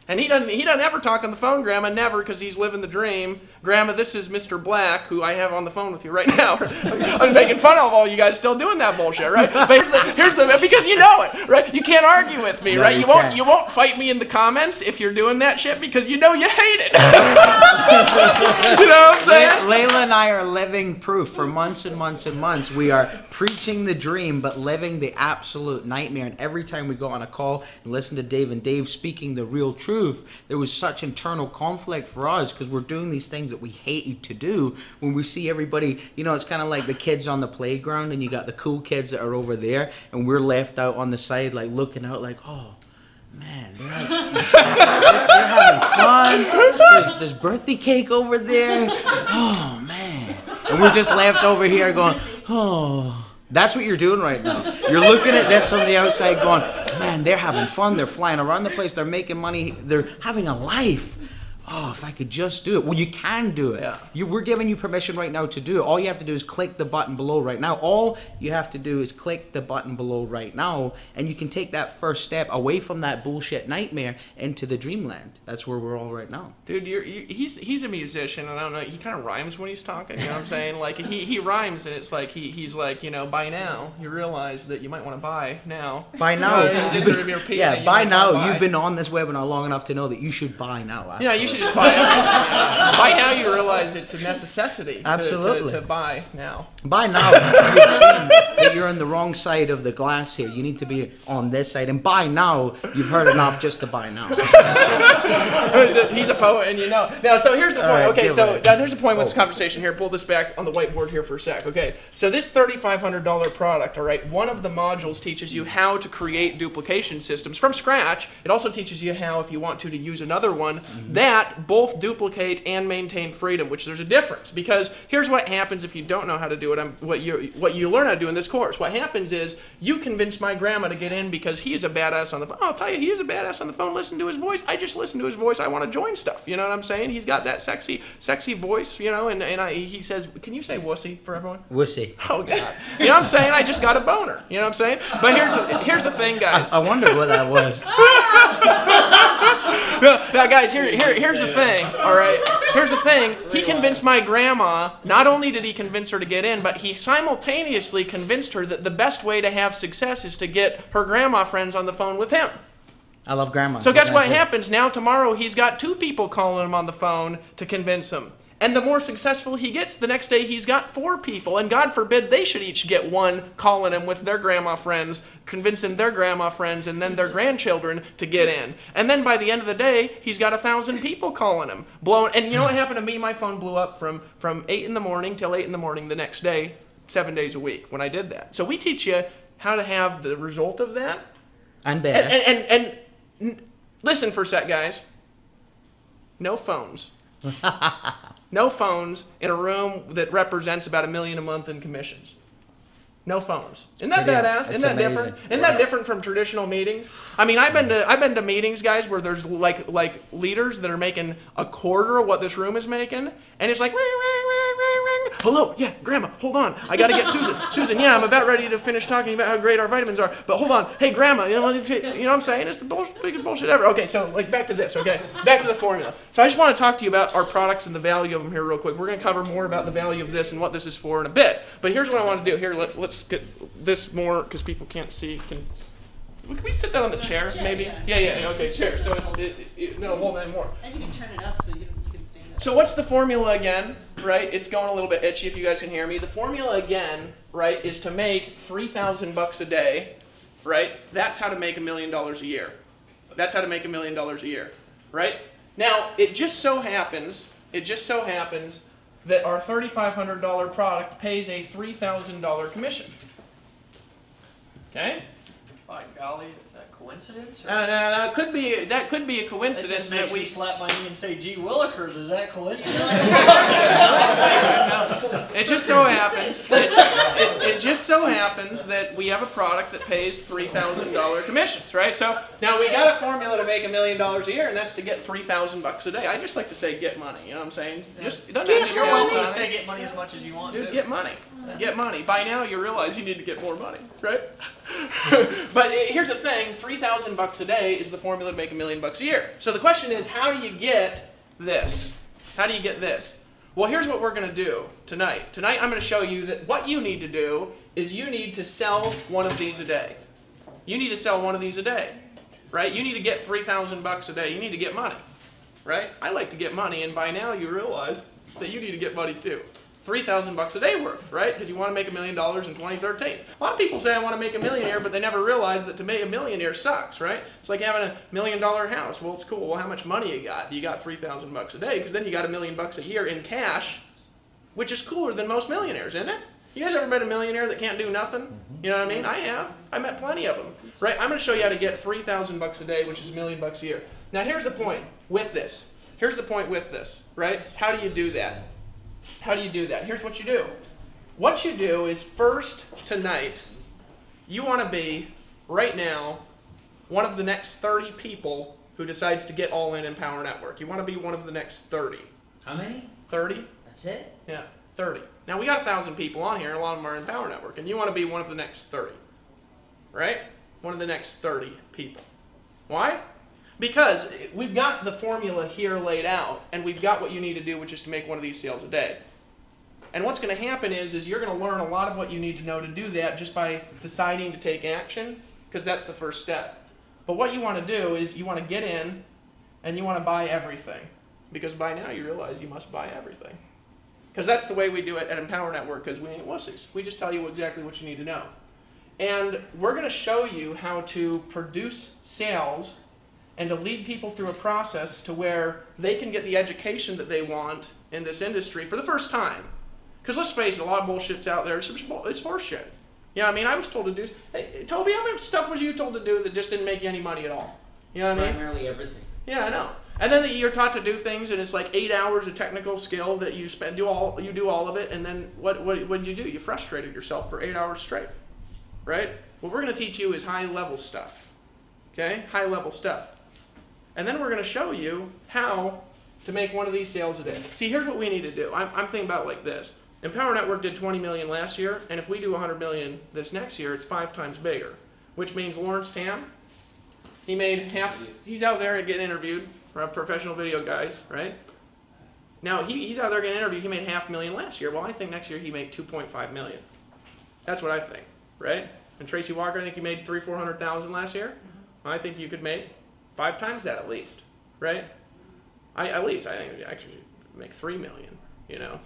And he doesn't ever talk on the phone, Grandma, never, because he's living the dream. Grandma, this is Mr. Black, who I have on the phone with you right now. I'm making fun of all you guys still doing that bullshit, right? But here's the because you know it, right? You can't argue with me, No, right? you You won't fight me in the comments if you're doing that shit because you know you hate it. You know what I'm saying? Layla and I are living proof. For months and months and months, we are preaching the dream, but living the absolute nightmare. And every time we go on a call and listen to Dave and Dave speaking the real truth, there was such internal conflict for us because we're doing these things that we hate to do. When we see everybody, you know, it's kind of like the kids on the playground and you got the cool kids that are over there and we're left out on the side like looking out like, oh, man, they're having fun. There's birthday cake over there. Oh, man. And we're just left over here going, oh. That's what you're doing right now. You're looking at this from the outside going, man, they're having fun. They're flying around the place. They're making money. They're having a life. Oh, if I could just do it. Well, you can do it. Yeah. We're giving you permission right now to do it. All you have to do is click the button below right now. All you have to do is click the button below right now, and you can take that first step away from that bullshit nightmare into the dreamland. That's where we're all right now. Dude, he's a musician, and I don't know, he kind of rhymes when he's talking, you know what I'm saying? Like, he rhymes, and it's like, he's like, you know, by now, you realize that you might want to buy now. By now. Just sort of repeating that Yeah, you by might wanna now, buy. you've been on this webinar long enough to know that you should buy now. Yeah, you should just buy it. By now you realize it's a necessity Absolutely. to buy now. By now, you've seen that you're on the wrong side of the glass here. You need to be on this side. And by now, you've heard enough just to buy now. He's a poet, and you know. Now, so here's the point. All right, Okay, give so it. there's a point with this conversation here. Pull this back on the whiteboard here for a sec. Okay, so this $3,500 product, all right, one of the modules teaches you how to create duplication systems from scratch. It also teaches you how, if you want to use another one, that both duplicate and maintain freedom, which there's a difference. Because here's what happens if you don't know how to do it. What you learn how to do in this course. What happens is you convince my grandma to get in because he is a badass on the phone. I'll tell you, he is a badass on the phone. Listen to his voice. I just listen to his voice. I want to join stuff. You know what I'm saying? He's got that sexy voice, you know, and he says, can you say wussy for everyone? Wussy. Oh, God. You know what I'm saying? I just got a boner. You know what I'm saying? But here's the thing, guys. I wonder what that was. Now, guys, here's the thing, all right? here's the thing. He convinced my grandma, not only did he convince her to get in, but he simultaneously convinced her that the best way to have success is to get her grandma friends on the phone with him. I love grandma. So guess what happens? Now tomorrow he's got 2 people calling him on the phone to convince him. And the more successful he gets, the next day he's got 4 people. And God forbid they should each get 1 calling him with their grandma friends, convincing their grandma friends and then their grandchildren to get in. And then by the end of the day, he's got 1,000 people calling him. And you know what happened to me? My phone blew up from 8 in the morning till 8 in the morning the next day, 7 days a week when I did that. So we teach you how to have the result of that. And better. And listen for a sec, guys. No phones. No phones in a room that represents about $1 million a month in commissions. No phones. Isn't that badass? Isn't that different? Isn't that different from traditional meetings? I mean, I've been to meetings, guys, where there's like leaders that are making a quarter of what this room is making, and it's like ring, ring, ring, ring, ring. Hello, yeah, Grandma, hold on. I got to get Susan. Susan, yeah, I'm about ready to finish talking about how great our vitamins are, but hold on. Hey, Grandma, you know what I'm saying? It's the biggest bullshit ever. Okay, so like back to this. Okay, back to the formula. So I just want to talk to you about our products and the value of them here real quick. We're going to cover more about the value of this and what this is for in a bit. But here's what I want to do. Here, let's get this more because people can't see. Can we sit that on the chair, maybe? Yeah. Okay, chair. So no, hold on more. And you can turn it up so you can stand up. So what's the formula again, right? It's going a little bit itchy if you guys can hear me. The formula again, right, is to make $3,000 a day, right? That's how to make $1 million a year. That's how to make $1 million a year, right? Now, it just so happens that our $3,500 product pays a $3,000 commission. Okay? By golly, is that coincidence? That could be a coincidence that that we me slap my knee and say, "Gee Willikers, is that coincidence?" It just so happens. It just so happens that we have a product that pays $3,000 commissions, right? So now we got a formula to make $1 million a year, and that's to get $3,000 a day. I just like to say, get money. You know what I'm saying? Just it doesn't have to You're welcome to say say get money as much as you want. Dude, to. get money. Get money. By now you realize you need to get more money, right? But here's the thing: $3,000 a day is the formula to make $1 million a year. So the question is, how do you get this? How do you get this? Well, here's what we're going to do tonight. Tonight I'm going to show you that what you need to do is you need to sell one of these a day. You need to sell one of these a day, right? You need to get $3,000 a day. You need to get money, right? I like to get money, and by now you realize that you need to get money too. $3,000 a day worth, right? Because you want to make $1 million in 2013. A lot of people say I want to make a millionaire, but they never realize that to make a millionaire sucks, right? It's like having $1 million house. Well, it's cool. Well, how much money you got? You got $3,000 a day, because then you got $1 million a year in cash, which is cooler than most millionaires, isn't it? You guys ever met a millionaire that can't do nothing? You know what I mean? I have. I met plenty of them, right? I'm going to show you how to get $3,000 a day, which is $1 million a year. Now, here's the point with this. Here's the point with this, right? How do you do that? How do you do that? Here's what you do. What you do is first tonight, you want to be, right now, one of the next 30 people who decides to get all in Empower Network. You want to be one of the next 30. How many? 30. That's it? Yeah, 30. Now, we got 1,000 people on here, and a lot of them are in Empower Network, and you want to be one of the next 30. Right? One of the next 30 people. Why? Because we've got the formula here laid out, and we've got what you need to do, which is to make one of these sales a day. And what's going to happen is you're going to learn a lot of what you need to know to do that just by deciding to take action, because that's the first step. But what you want to do is you want to get in, and you want to buy everything. Because by now you realize you must buy everything. Because that's the way we do it at Empower Network, because we ain't wussies. We just tell you exactly what you need to know. And we're going to show you how to produce sales and to lead people through a process to where they can get the education that they want in this industry for the first time. Because let's face it, a lot of bullshit's out there. It's horseshit. You know what I mean? I was told to do... Hey, Toby, how much stuff was you told to do that just didn't make you any money at all? You know what I mean? Primarily everything. Yeah, I know. And then you're taught to do things, and it's like 8 hours of technical skill that you do all of it, and then what did you do? You frustrated yourself for 8 hours straight. Right? What we're going to teach you is high-level stuff. Okay? High-level stuff. And then we're going to show you how to make one of these sales a day. See, here's what we need to do. I'm thinking about it like this. Empower Network did 20 million last year, and if we do 100 million this next year, it's 5 times bigger. Which means Lawrence Tam, he's out there and getting interviewed for professional video guys, right? Now, he's out there getting interviewed. He made $500,000 last year. Well, I think next year he made $2.5 million. That's what I think, right? And Tracy Walker, I think he made $300,000-400,000 last year. I think you could make 5 times that at least, right? At least I think actually make $3 million. You know,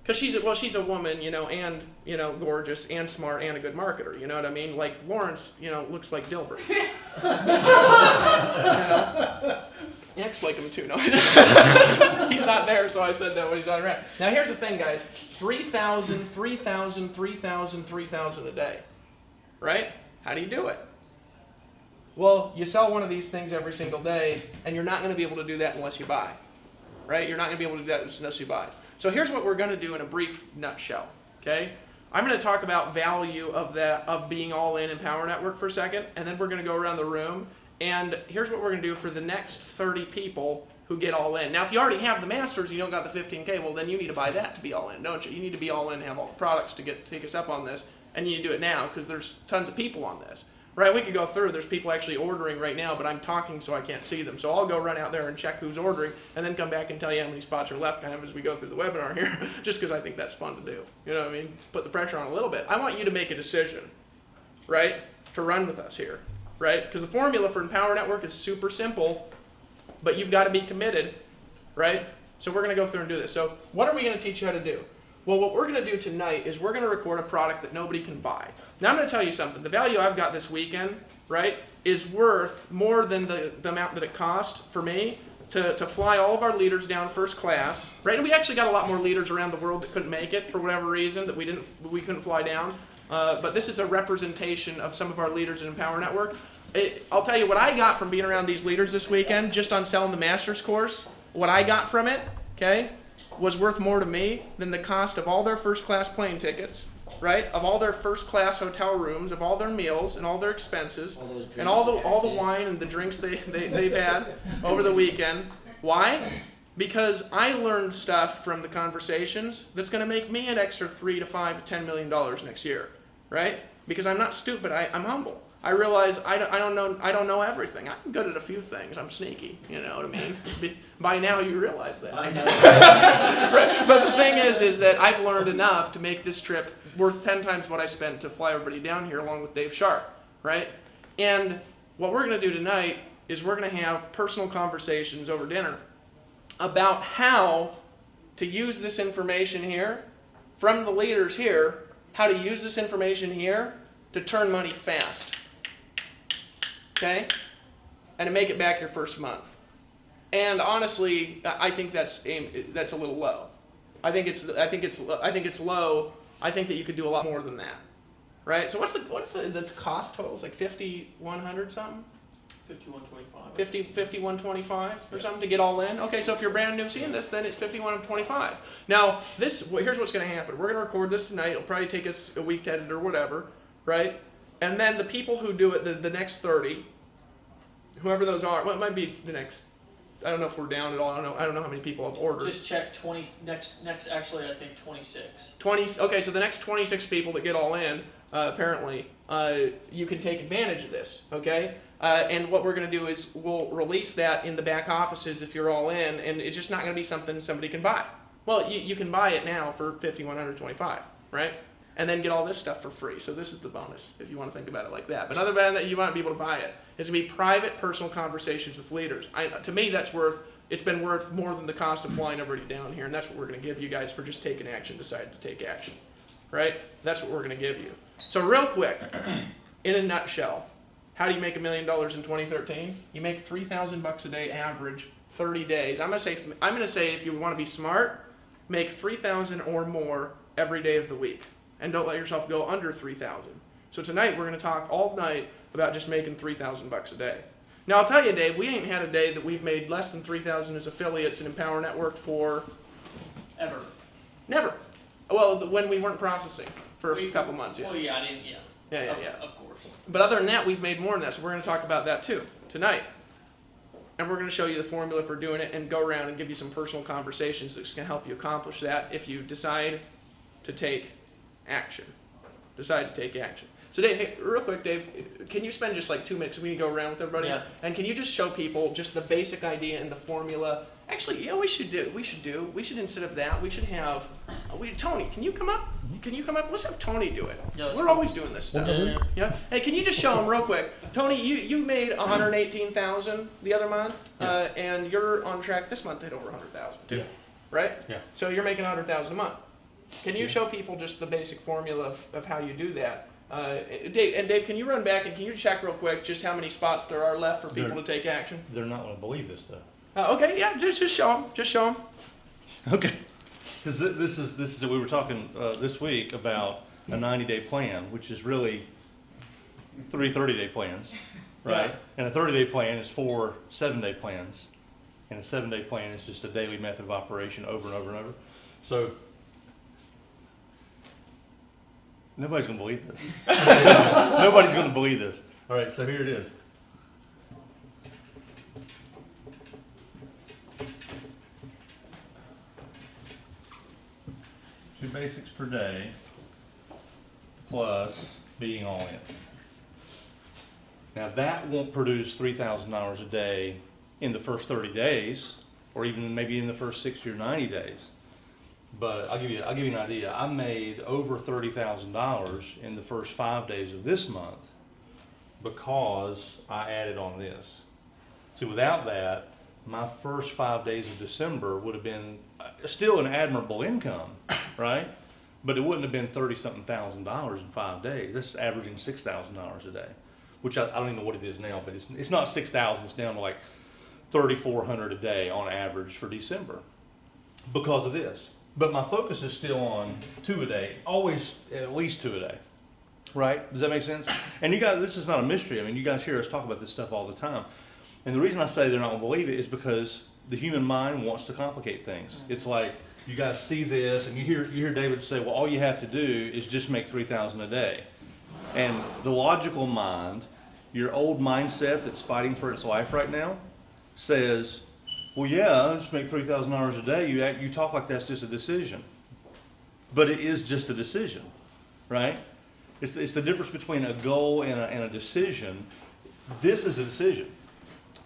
because she's a woman, you know, and you know, gorgeous and smart and a good marketer. You know what I mean? Like Lawrence, you know, looks like Dilbert. You know? He acts like him too. No, he's not there, so I said that when he's not around. Now here's the thing, guys: 3,000, 3,000, 3,000, 3,000 a day, right? How do you do it? Well, you sell one of these things every single day, and you're not going to be able to do that unless you buy, right? You're not going to be able to do that unless you buy. So here's what we're going to do in a brief nutshell, okay? I'm going to talk about value of being all in Power Network for a second, and then we're going to go around the room, and here's what we're going to do for the next 30 people who get all in. Now, if you already have the Masters, you don't got the 15K, well, then you need to buy that to be all in, don't you? You need to be all in and have all the products to take us up on this, and you need to do it now because there's tons of people on this. Right, we could go through. There's people actually ordering right now, but I'm talking so I can't see them. So I'll go run out there and check who's ordering, and then come back and tell you how many spots are left kind of as we go through the webinar here, just because I think that's fun to do. You know what I mean? Put the pressure on a little bit. I want you to make a decision, right, to run with us here, right? Because the formula for Empower Network is super simple, but you've got to be committed, right? So we're going to go through and do this. So what are we going to teach you how to do? Well, what we're going to do tonight is we're going to record a product that nobody can buy. Now, I'm going to tell you something. The value I've got this weekend, right, is worth more than the amount that it cost for me to fly all of our leaders down first class, right? And we actually got a lot more leaders around the world that couldn't make it for whatever reason that we couldn't fly down. But this is a representation of some of our leaders in Empower Network. I'll tell you what I got from being around these leaders this weekend, just on selling the master's course. What I got from it, okay, was worth more to me than the cost of all their first-class plane tickets, right? Of all their first-class hotel rooms, of all their meals and all their expenses, and all the wine and the drinks they've had over the weekend. Why? Because I learned stuff from the conversations that's going to make me an extra $3 to $5 to $10 million next year, right? Because I'm not stupid. I'm humble. I realize I don't know everything. I'm good at a few things. I'm sneaky. You know what I mean? By now you realize that. I know. Right. But the thing is that I've learned enough to make this trip worth 10 times what I spent to fly everybody down here along with Dave Sharp, right? And what we're going to do tonight is we're going to have personal conversations over dinner about how to use this information here from the leaders here, how to use this information here to turn money fast. Okay? And to make it back your first month. And honestly, I think that's a little low. I think it's low. I think that you could do a lot more than that. Right? So what's the cost total? It's like 5,100 something? 5125. 5125 or something to get all in. Okay, so if you're brand new seeing this, then it's 5125. Now, here's what's going to happen. We're going to record this tonight. It'll probably take us a week to edit or whatever, right? And then the people who do it, the next 30, whoever those are, well, it might be the next. I don't know if we're down at all. I don't know how many people have ordered. Just check 20 next. Actually, I think 26. 20. Okay, so the next 26 people that get all in, apparently, you can take advantage of this. Okay, and what we're going to do is we'll release that in the back offices if you're all in, and it's just not going to be something somebody can buy. Well, you can buy it now for $5,125, right? And then get all this stuff for free. So this is the bonus, if you want to think about it like that. But other than that, you want to be able to buy it. It's going to be private, personal conversations with leaders. To me, it's been worth more than the cost of flying everybody down here, and that's what we're going to give you guys for just taking action, deciding to take action. Right? That's what we're going to give you. So real quick, in a nutshell, how do you make $1 million in 2013? You make $3,000 a day average, 30 days. I'm going to say if you want to be smart, make $3,000 or more every day of the week. And don't let yourself go under 3,000. So tonight we're going to talk all night about just making $3,000 a day. Now I'll tell you, Dave, we ain't had a day that we've made less than 3,000 as affiliates in Empower Network for ever. Never. Well, when we weren't processing for a couple months. Yeah. Well, yeah, I didn't. Yeah. Yeah. Of course. But other than that, we've made more than that. So we're going to talk about that too tonight. And we're going to show you the formula for doing it and go around and give you some personal conversations that's going to help you accomplish that if you decide to take action. Decide to take action. So Dave, hey, real quick, Dave, can you spend just like 2 minutes? We can go around with everybody. Yeah. And can you just show people just the basic idea and the formula Actually, we should instead of that, we should have, Tony, can you come up? Can you come up? Let's have Tony do it. Yeah, We're always doing this stuff. Yeah. Hey, can you just show him real quick? Tony, you made 118,000 the other month, and you're on track this month to hit over 100,000 too. Yeah. Right? Yeah. So you're making 100,000 a month. Can you show people just the basic formula of how you do that? Dave, can you run back and can you check real quick just how many spots there are left for people to take action? They're not going to believe this, though. Okay, yeah, just show them. Just show them. Okay. Because this is we were talking this week about a 90-day plan, which is really 3 30-day plans, right? Yeah. And a 30-day plan is 4 7-day plans, and a 7-day plan is just a daily method of operation over and over and over. So nobody's going to believe this. Nobody's going to believe this. All right, so here it is. 2 basics per day plus being all in. Now that won't produce $3,000 a day in the first 30 days, or even maybe in the first 60 or 90 days. But I'll give you an idea. I made over $30,000 in the first 5 days of this month because I added on this. See, without that, my first 5 days of December would have been still an admirable income, right? But it wouldn't have been $30-something thousand in 5 days. This is averaging $6,000 a day, which I don't even know what it is now, but it's not 6,000. It's down to like 3,400 a day on average for December because of this. But my focus is still on 2 a day, always at least 2 a day. Right? Does that make sense? And you guys, this is not a mystery. I mean, you guys hear us talk about this stuff all the time. And the reason I say they're not going to believe it is because the human mind wants to complicate things. It's like you guys see this, and you hear David say, "Well, all you have to do is just make $3,000 a day." And the logical mind, your old mindset that's fighting for its life right now, says, "Well, yeah, just make $3,000 a day." You talk like that's just a decision, but it is just a decision, right? It's the difference between a goal and a decision. This is a decision.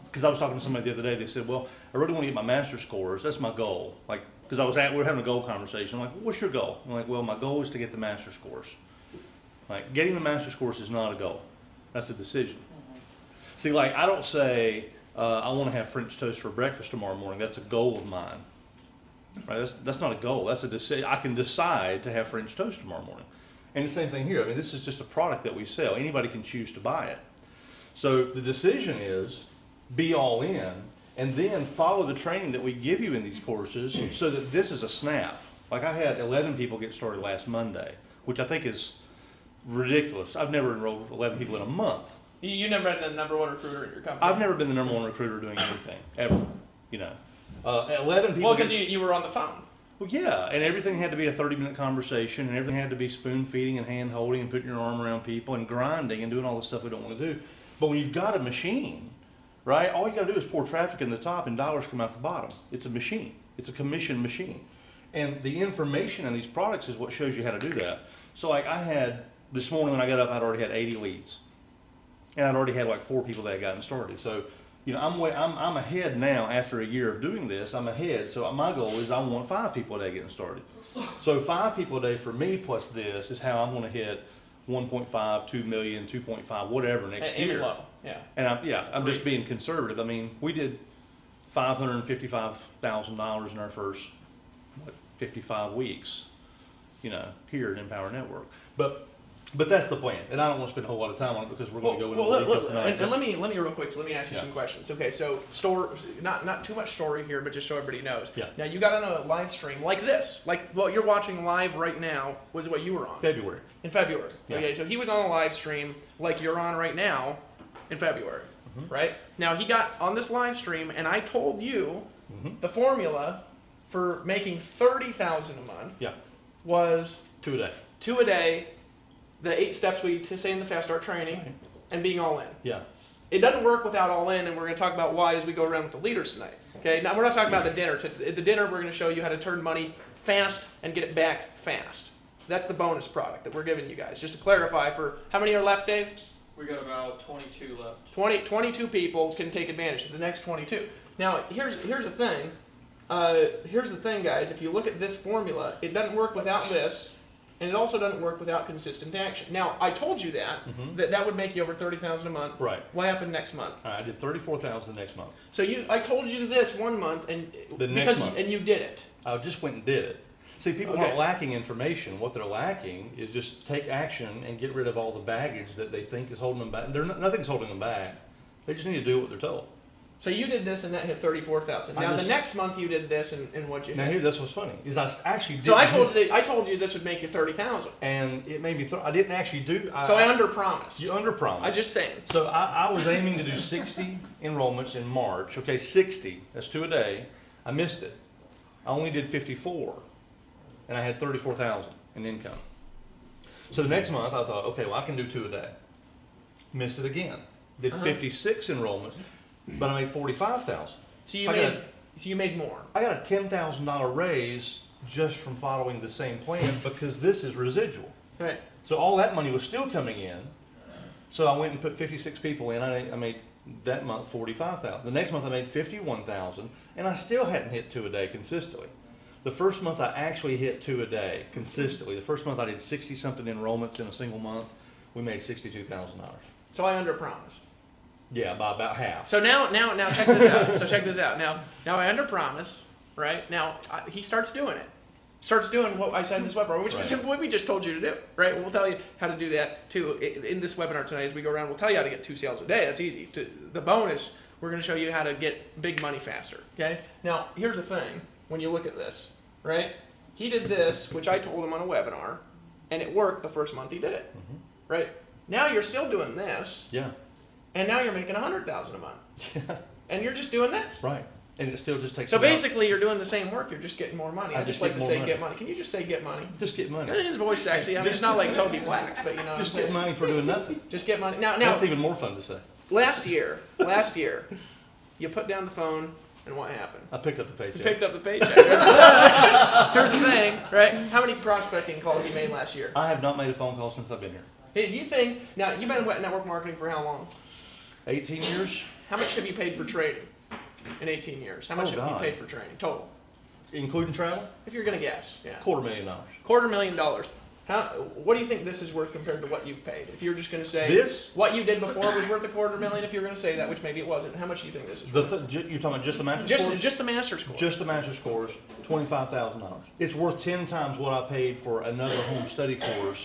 Because I was talking to somebody the other day, they said, "Well, I really want to get my master scores. That's my goal." Like, because we were having a goal conversation. I'm like, well, "What's your goal?" I'm like, "Well, my goal is to get the master scores." Like, getting the master scores is not a goal. That's a decision. See, like, I don't say, "I want to have French toast for breakfast tomorrow morning." That's a goal of mine. Right? That's not a goal. That's a decision. I can decide to have French toast tomorrow morning. And the same thing here. I mean, this is just a product that we sell. Anybody can choose to buy it. So the decision is be all in, and then follow the training that we give you in these courses so that this is a snap. Like, I had 11 people get started last Monday, which I think is ridiculous. I've never enrolled 11 people in a month. You never been the number 1 recruiter in your company? I've never been the number 1 recruiter doing anything, ever, you know. 11 people... Well, because you were on the phone. Well, yeah, and everything had to be a 30-minute conversation, and everything had to be spoon-feeding and hand-holding and putting your arm around people and grinding and doing all the stuff we don't want to do. But when you've got a machine, right, all you got to do is pour traffic in the top and dollars come out the bottom. It's a machine. It's a commission machine. And the information in these products is what shows you how to do that. So, like, I had, this morning when I got up, I'd already had 80 leads. And I'd already had like 4 people that had gotten started. So, you know, I'm ahead now after a year of doing this. I'm ahead. So my goal is I want 5 people a day getting started. So 5 people a day for me plus this is how I'm going to hit 1.5, 2 million, 2.5, whatever next year. Low. Yeah. And I'm just being conservative. I mean, we did $555,000 in our first 55 weeks, you know, here at Empower Network. But that's the plan, and I don't want to spend a whole lot of time on it because we're going to go into detail tonight. And let me real quick. Let me ask you some questions. Okay, so not too much story here, but just so everybody knows. Yeah. Now you got on a live stream like this, like what you're watching live right now was what you were on. February. In February. Yeah. Okay, so he was on a live stream like you're on right now in February, right? Now he got on this live stream, and I told you the formula for making $30,000 a month. Yeah. Was 2 a day. 2 a day. The 8 steps we say in the Fast Start training, and being all in. Yeah. It doesn't work without all in, and we're going to talk about why as we go around with the leaders tonight. Okay. Now we're not talking about the dinner. At the dinner, we're going to show you how to turn money fast and get it back fast. That's the bonus product that we're giving you guys. Just to clarify, for how many are left, Dave? We got about 22 left. 22 people can take advantage of the next 22. Now here's the thing. here's the thing, guys. If you look at this formula, it doesn't work without this, and it also doesn't work without consistent action. Now, I told you that that would make you over $30,000 a month. Right. What happened next month? I did $34,000 next month. So I told you this one month, and The next month. and you did it. I just went and did it. See, people Okay. aren't lacking information. What they're lacking is just take action and get rid of all the baggage that they think is holding them back. Nothing's holding them back. They just need to do what they're told. So you did this, and that hit 34,000. Now the next month you did this, and what you Now hit? here, that's what's funny is I actually did. So I told you this would make you 30,000. and it made me. I didn't actually do. So I underpromised. You underpromised. I just saying. So I was aiming to do 60 enrollments in March. Okay, 60. That's 2 a day. I missed it. I only did 54, and I had 34,000 in income. So the next month I thought, okay, well I can do 2 a day. Missed it again. Did 56 enrollments, but I made 45,000. So you made more. I got a $10,000 raise just from following the same plan because this is residual. Right. So all that money was still coming in. So I went and put 56 people in. I made that month 45,000. The next month I made 51,000, and I still hadn't hit 2 a day consistently. The first month I actually hit 2 a day consistently. The first month I did 60-something enrollments in a single month. We made $62,000. So I underpromised. Yeah, by about half. So now check this out. So check this out. Now I underpromise, right? Now he starts doing it. Starts doing what I said in this webinar, which is what we just told you to do, right? We'll tell you how to do that too in this webinar tonight. As we go around, we'll tell you how to get 2 sales a day. That's easy. The bonus, we're going to show you how to get big money faster. Okay. Now here's the thing. When you look at this, right? He did this, which I told him on a webinar, and it worked the first month he did it, right? Now you're still doing this. Yeah. And now you're making $100,000 a month. Yeah. And you're just doing this. Right. And it still just takes. So basically, you're doing the same work. You're just getting more money. I just like to say money. get money. Can you just say get money? Just get money. And his voice sexy. I mean, it's not like Toby Black's, but you know. Just get money for doing nothing. Just get money. Now, That's even more fun to say. Last year, you put down the phone, and what happened? I picked up the paycheck. You picked up the paycheck. Here's the thing, right? How many prospecting calls you made last year? I have not made a phone call since I've been here. Hey, do you think, now you've been in network marketing for how long? 18 years. How much have you paid for training in 18 years? How much have God. you paid for training total? Including travel? If you're going to guess, yeah. $250,000. $250,000. What do you think this is worth compared to what you've paid? If you're just going to say This? what you did before was worth $250,000, if you're going to say that, which maybe it wasn't, how much do you think this is? You're talking about just the master's course? Just the master's course. Just the master's course, $25,000. It's worth 10 times what I paid for another home study course.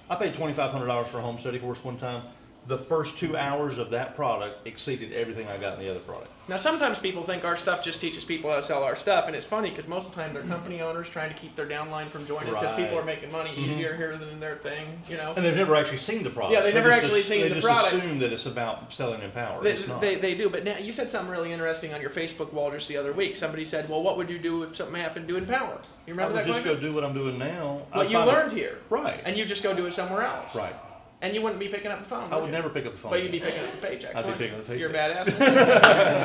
I paid $2,500 for a home study course one time. The first 2 hours of that product exceeded everything I got in the other product. Now, sometimes people think our stuff just teaches people how to sell our stuff, and it's funny because most of the time they're company owners trying to keep their downline from joining because people are making money easier here than their thing, you know. And they've never actually seen the product. Yeah, they've never actually seen the product. They just assume that it's about selling Empower. It's not. They do, but now you said something really interesting on your Facebook wall just the other week. Somebody said, well, what would you do if something happened to Empower? You remember that? I would just go do what I'm doing now. What you learned here. Right. And you just go do it somewhere else. Right. And you wouldn't be picking up the phone, I would never pick up the phone. But you'd be picking up the paycheck. I'd be picking up the paycheck. You're a badass.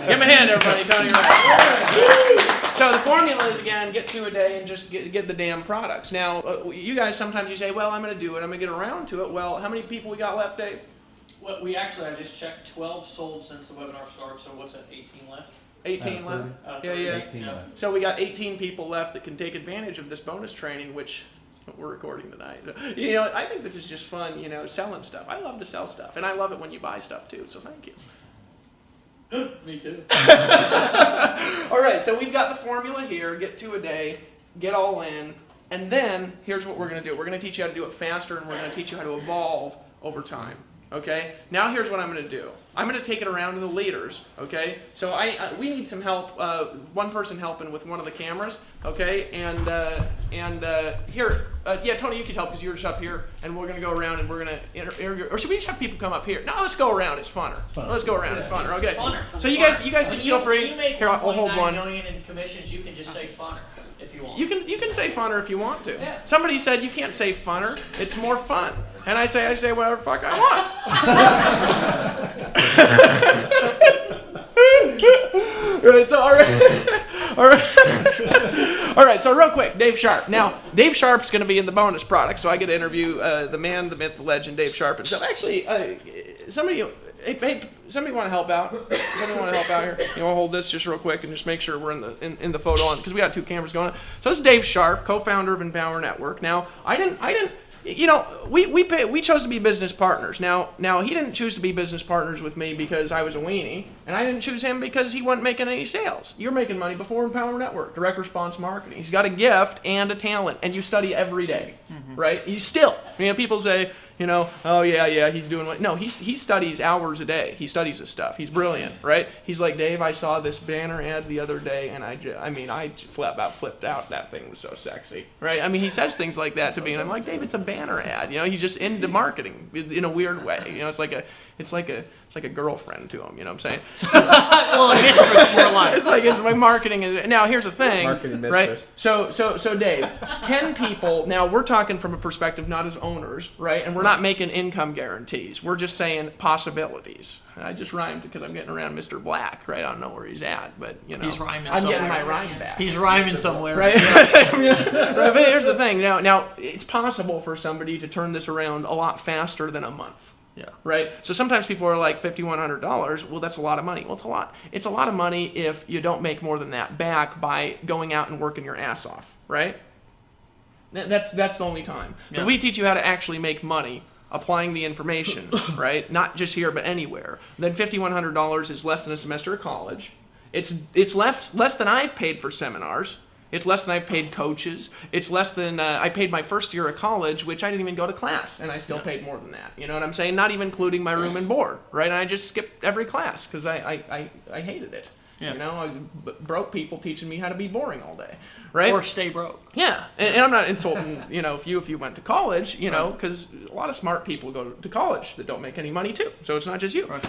Give him a hand, everybody. Tony Ryan. So the formula is, again, get 2 a day and just get the damn products. Now, you guys, sometimes you say, well, I'm going to do it. I'm going to get around to it. Well, how many people we got left, Dave? Well, I just checked 12 sold since the webinar started, so what's that, 18 left? 18 left? Yeah. 18 left. So we got 18 people left that can take advantage of this bonus training, which we're recording tonight. You know, I think this is just fun, you know, selling stuff. I love to sell stuff, and I love it when you buy stuff too, so thank you. Me too. All right, so we've got the formula here, get 2 a day, get all in, and then here's what we're going to do. We're going to teach you how to do it faster, and we're going to teach you how to evolve over time. Okay? Now here's what I'm going to do. I'm going to take it around to the leaders. Okay? So we need some help. One person helping with one of the cameras. Okay? And here, yeah, Tony, you could help because you're just up here, and we're going to go around and we're going to interview. Or should we just have people come up here? No, let's go around. It's funner. Let's go around. It's funner. Okay. Funner. So you guys can feel free. You make Here, I'll hold one. $1.9 million in commissions. You can just say funner if you want. You can say funner if you want to. Yeah. Somebody said you can't say funner. It's more fun. And I say whatever the fuck I want. Right, so all right. So real quick, Dave Sharp. Now, Dave Sharp's going to be in the bonus product, so I get to interview the man, the myth, the legend, Dave Sharp. And so actually, some of you, hey, somebody want to help out? Somebody want to help out here? You want to hold this just real quick and just make sure we're in the photo on, because we got 2 cameras going on. So this is Dave Sharp, co-founder of Empower Network. Now, I didn't. You know, we chose to be business partners. Now he didn't choose to be business partners with me because I was a weenie, and I didn't choose him because he wasn't making any sales. You're making money before Empower Network, direct response marketing. He's got a gift and a talent, and you study every day, right? He's still, you know, people say, you know, oh yeah, he's doing what? No, he studies hours a day. He studies this stuff. He's brilliant, right? He's like, Dave, I saw this banner ad the other day, and I about flipped out. That thing was so sexy, right? I mean, he says things like that to me, and I'm like, Dave, it's a banner ad. You know, he's just into marketing in a weird way. You know, it's like a girlfriend to him. You know what I'm saying? Well, it is more like. It's my marketing. Now here's the thing, Marketing right? mistress. So Dave, can people? Now we're talking from a perspective not as owners, right? And we're not making income guarantees. We're just saying possibilities. I just rhymed because I'm getting around Mr. Black, right? I don't know where he's at, but you know, He's rhyming I'm somewhere. getting my rhyme back. He's rhyming somewhere. Right? Right, but here's the thing. Now it's possible for somebody to turn this around a lot faster than a month. Yeah. Right. So sometimes people are like $5,100. Well, that's a lot of money. Well, it's a lot. It's a lot of money if you don't make more than that back by going out and working your ass off. Right. That's the only time. Yeah. But we teach you how to actually make money applying the information, right? Not just here, but anywhere. Then $5,100 is less than a semester of college. It's less than I've paid for seminars. It's less than I've paid coaches. It's less than I paid my first year of college, which I didn't even go to class, and I still paid more than that. You know what I'm saying? Not even including my room and board, right? And I just skipped every class because I hated it. Yeah. You know, I was broke people teaching me how to be boring all day, right? Or stay broke. Yeah, and I'm not insulting, you know, if you went to college, you know, because a lot of smart people go to college that don't make any money too. So it's not just you. Right.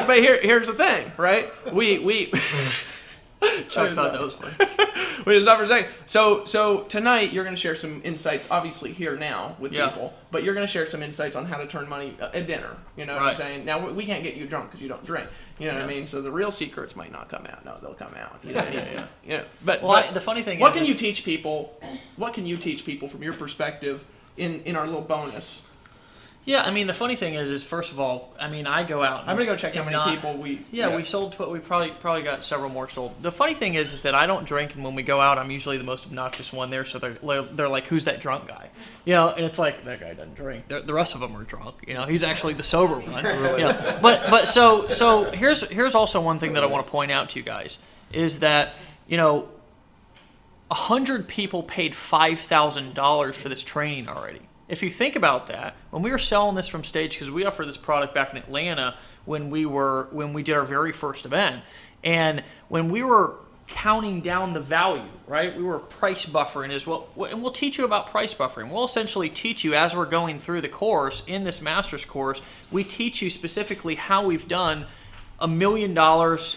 but here's the thing, right? We Chuck thought that was funny. Wait, just stop for a second. So tonight you're going to share some insights, obviously here now with people, but you're going to share some insights on how to turn money at dinner. You know what I'm saying? Now we can't get you drunk because you don't drink. You know what I mean? So the real secrets might not come out. No, they'll come out. You know, yeah. But The funny thing what is, can you teach people? What can you teach people from your perspective in our little bonus? Yeah, I mean, the funny thing is first of all, I mean, I go out. I'm gonna go check how many people we. Yeah, we sold. We probably got several more sold. The funny thing is that I don't drink, and when we go out, I'm usually the most obnoxious one there. So they're like, "Who's that drunk guy?" You know, and it's like that guy doesn't drink. The rest of them are drunk. You know, he's actually the sober one. You know? But so here's also one thing that I want to point out to you guys is that 100 people paid $5,000 for this training already. If you think about that, when we were selling this from stage, because we offered this product back in Atlanta when we did our very first event, and when we were counting down the value, right? We were price buffering as well, and we'll teach you about price buffering. We'll essentially teach you as we're going through the course in this master's course. We teach you specifically how we've done $1 million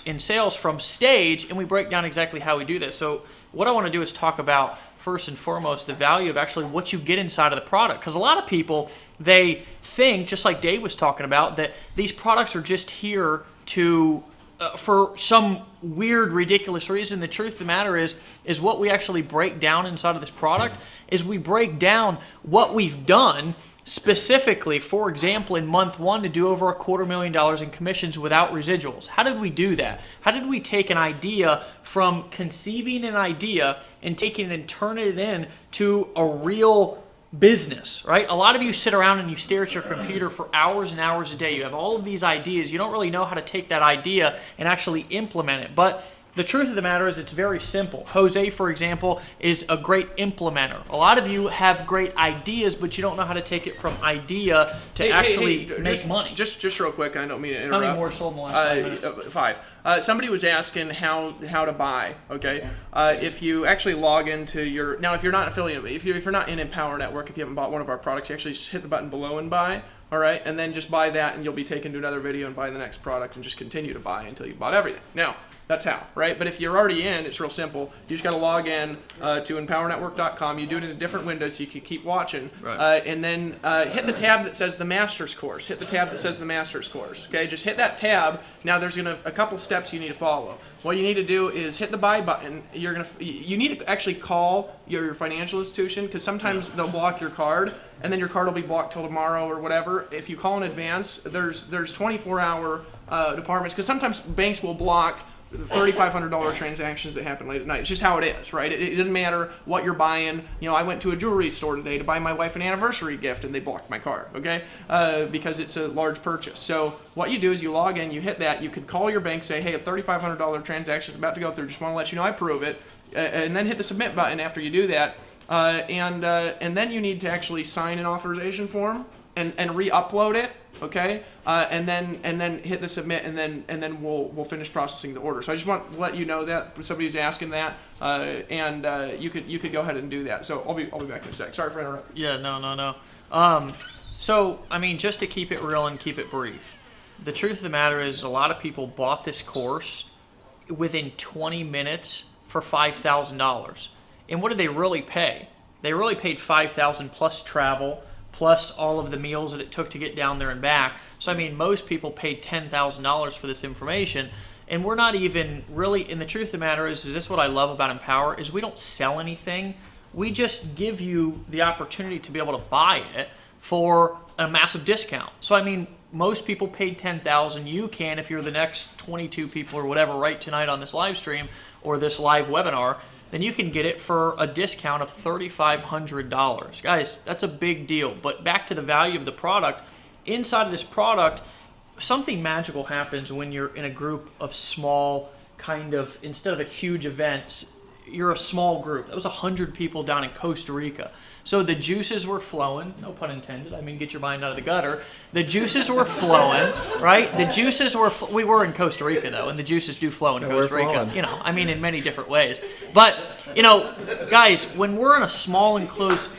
in sales from stage, and we break down exactly how we do this. So what I want to do is talk about first and foremost the value of actually what you get inside of the product, because a lot of people, they think, just like Dave was talking about, that these products are just here to for some weird, ridiculous reason. The truth of the matter is what we actually break down inside of this product is we break down what we've done specifically, for example, in month 1 to do over $250,000 in commissions without residuals. How did we do that? How did we take an idea from conceiving an idea and taking it and turning it into a real business, right? A lot of you sit around and you stare at your computer for hours and hours a day. You have all of these ideas. You don't really know how to take that idea and actually implement it. But the truth of the matter is it's very simple. Jose, for example, is a great implementer. A lot of you have great ideas, but you don't know how to take it from idea to actually make money. Just real quick, I don't mean to How interrupt. many more sold in the last 5 minutes? 5. Somebody was asking how to buy. Okay, if you actually log into your if you're not affiliated, if you're not in Empower Network, if you haven't bought one of our products, you actually just hit the button below and buy. All right, and then just buy that, and you'll be taken to another video and buy the next product, and just continue to buy until you've bought everything. Now, That's how, right? But if you're already in, it's real simple. You just got to log in to EmpowerNetwork.com. You do it in a different window so you can keep watching. Right. And then hit the tab that says the Master's Course. Hit the tab that says the Master's Course. Okay, just hit that tab. Now there's a couple steps you need to follow. What you need to do is hit the buy button. You need to actually call your financial institution, because sometimes they'll block your card, and then your card will be blocked till tomorrow or whatever. If you call in advance, there's 24-hour departments, because sometimes banks will block $3,500 transactions that happen late at night. It's just how it is, right? It doesn't matter what you're buying. You know, I went to a jewelry store today to buy my wife an anniversary gift, and they blocked my card, okay? Because it's a large purchase. So what you do is you log in, you hit that, you could call your bank, say, hey, a $3,500 transaction is about to go through, just want to let you know I approve it, and then hit the submit button after you do that, and then you need to actually sign an authorization form and re-upload it. Okay, and then hit the submit, and then we'll finish processing the order. So I just want to let you know that somebody's asking that, and you could go ahead and do that. So I'll be back in a sec. Sorry for interrupting. Yeah, no. So I mean, just to keep it real and keep it brief, the truth of the matter is a lot of people bought this course within 20 minutes for $5,000, and what did they really pay? They really paid $5,000 plus travel, plus all of the meals that it took to get down there and back. So I mean, most people paid $10,000 for this information, and we're not even really, and the truth of the matter is this what I love about Empower, is we don't sell anything. We just give you the opportunity to be able to buy it for a massive discount. So I mean, most people paid $10,000. You can, if you're the next 22 people or whatever right tonight on this live stream or this live webinar, then you can get it for a discount of $3,500. Guys, that's a big deal. But back to the value of the product, inside of this product, something magical happens when you're in a group of small, kind of, instead of a huge event, you're a small group. That was 100 people down in Costa Rica. So the juices were flowing, no pun intended, I mean get your mind out of the gutter. The juices were flowing, right? The juices were, we were in Costa Rica though, and the juices do flow in Costa Rica, you know, I mean in many different ways. But, you know, guys, when we're in a small enclosed,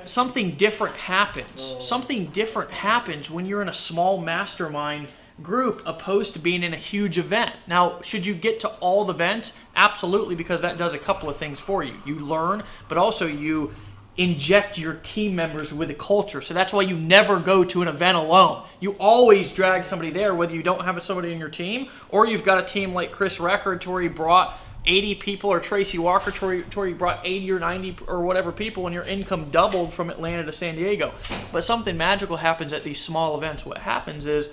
something different happens. Something different happens when you're in a small mastermind group opposed to being in a huge event. Now, should you get to all the events? Absolutely, because that does a couple of things for you. You learn, but also you inject your team members with the culture. So that's why you never go to an event alone. You always drag somebody there, whether you don't have somebody in your team, or you've got a team like Chris Record, to where he brought 80 people, or Tracy Walker, to where he brought 80 or 90 or whatever people, and your income doubled from Atlanta to San Diego. But something magical happens at these small events. What happens is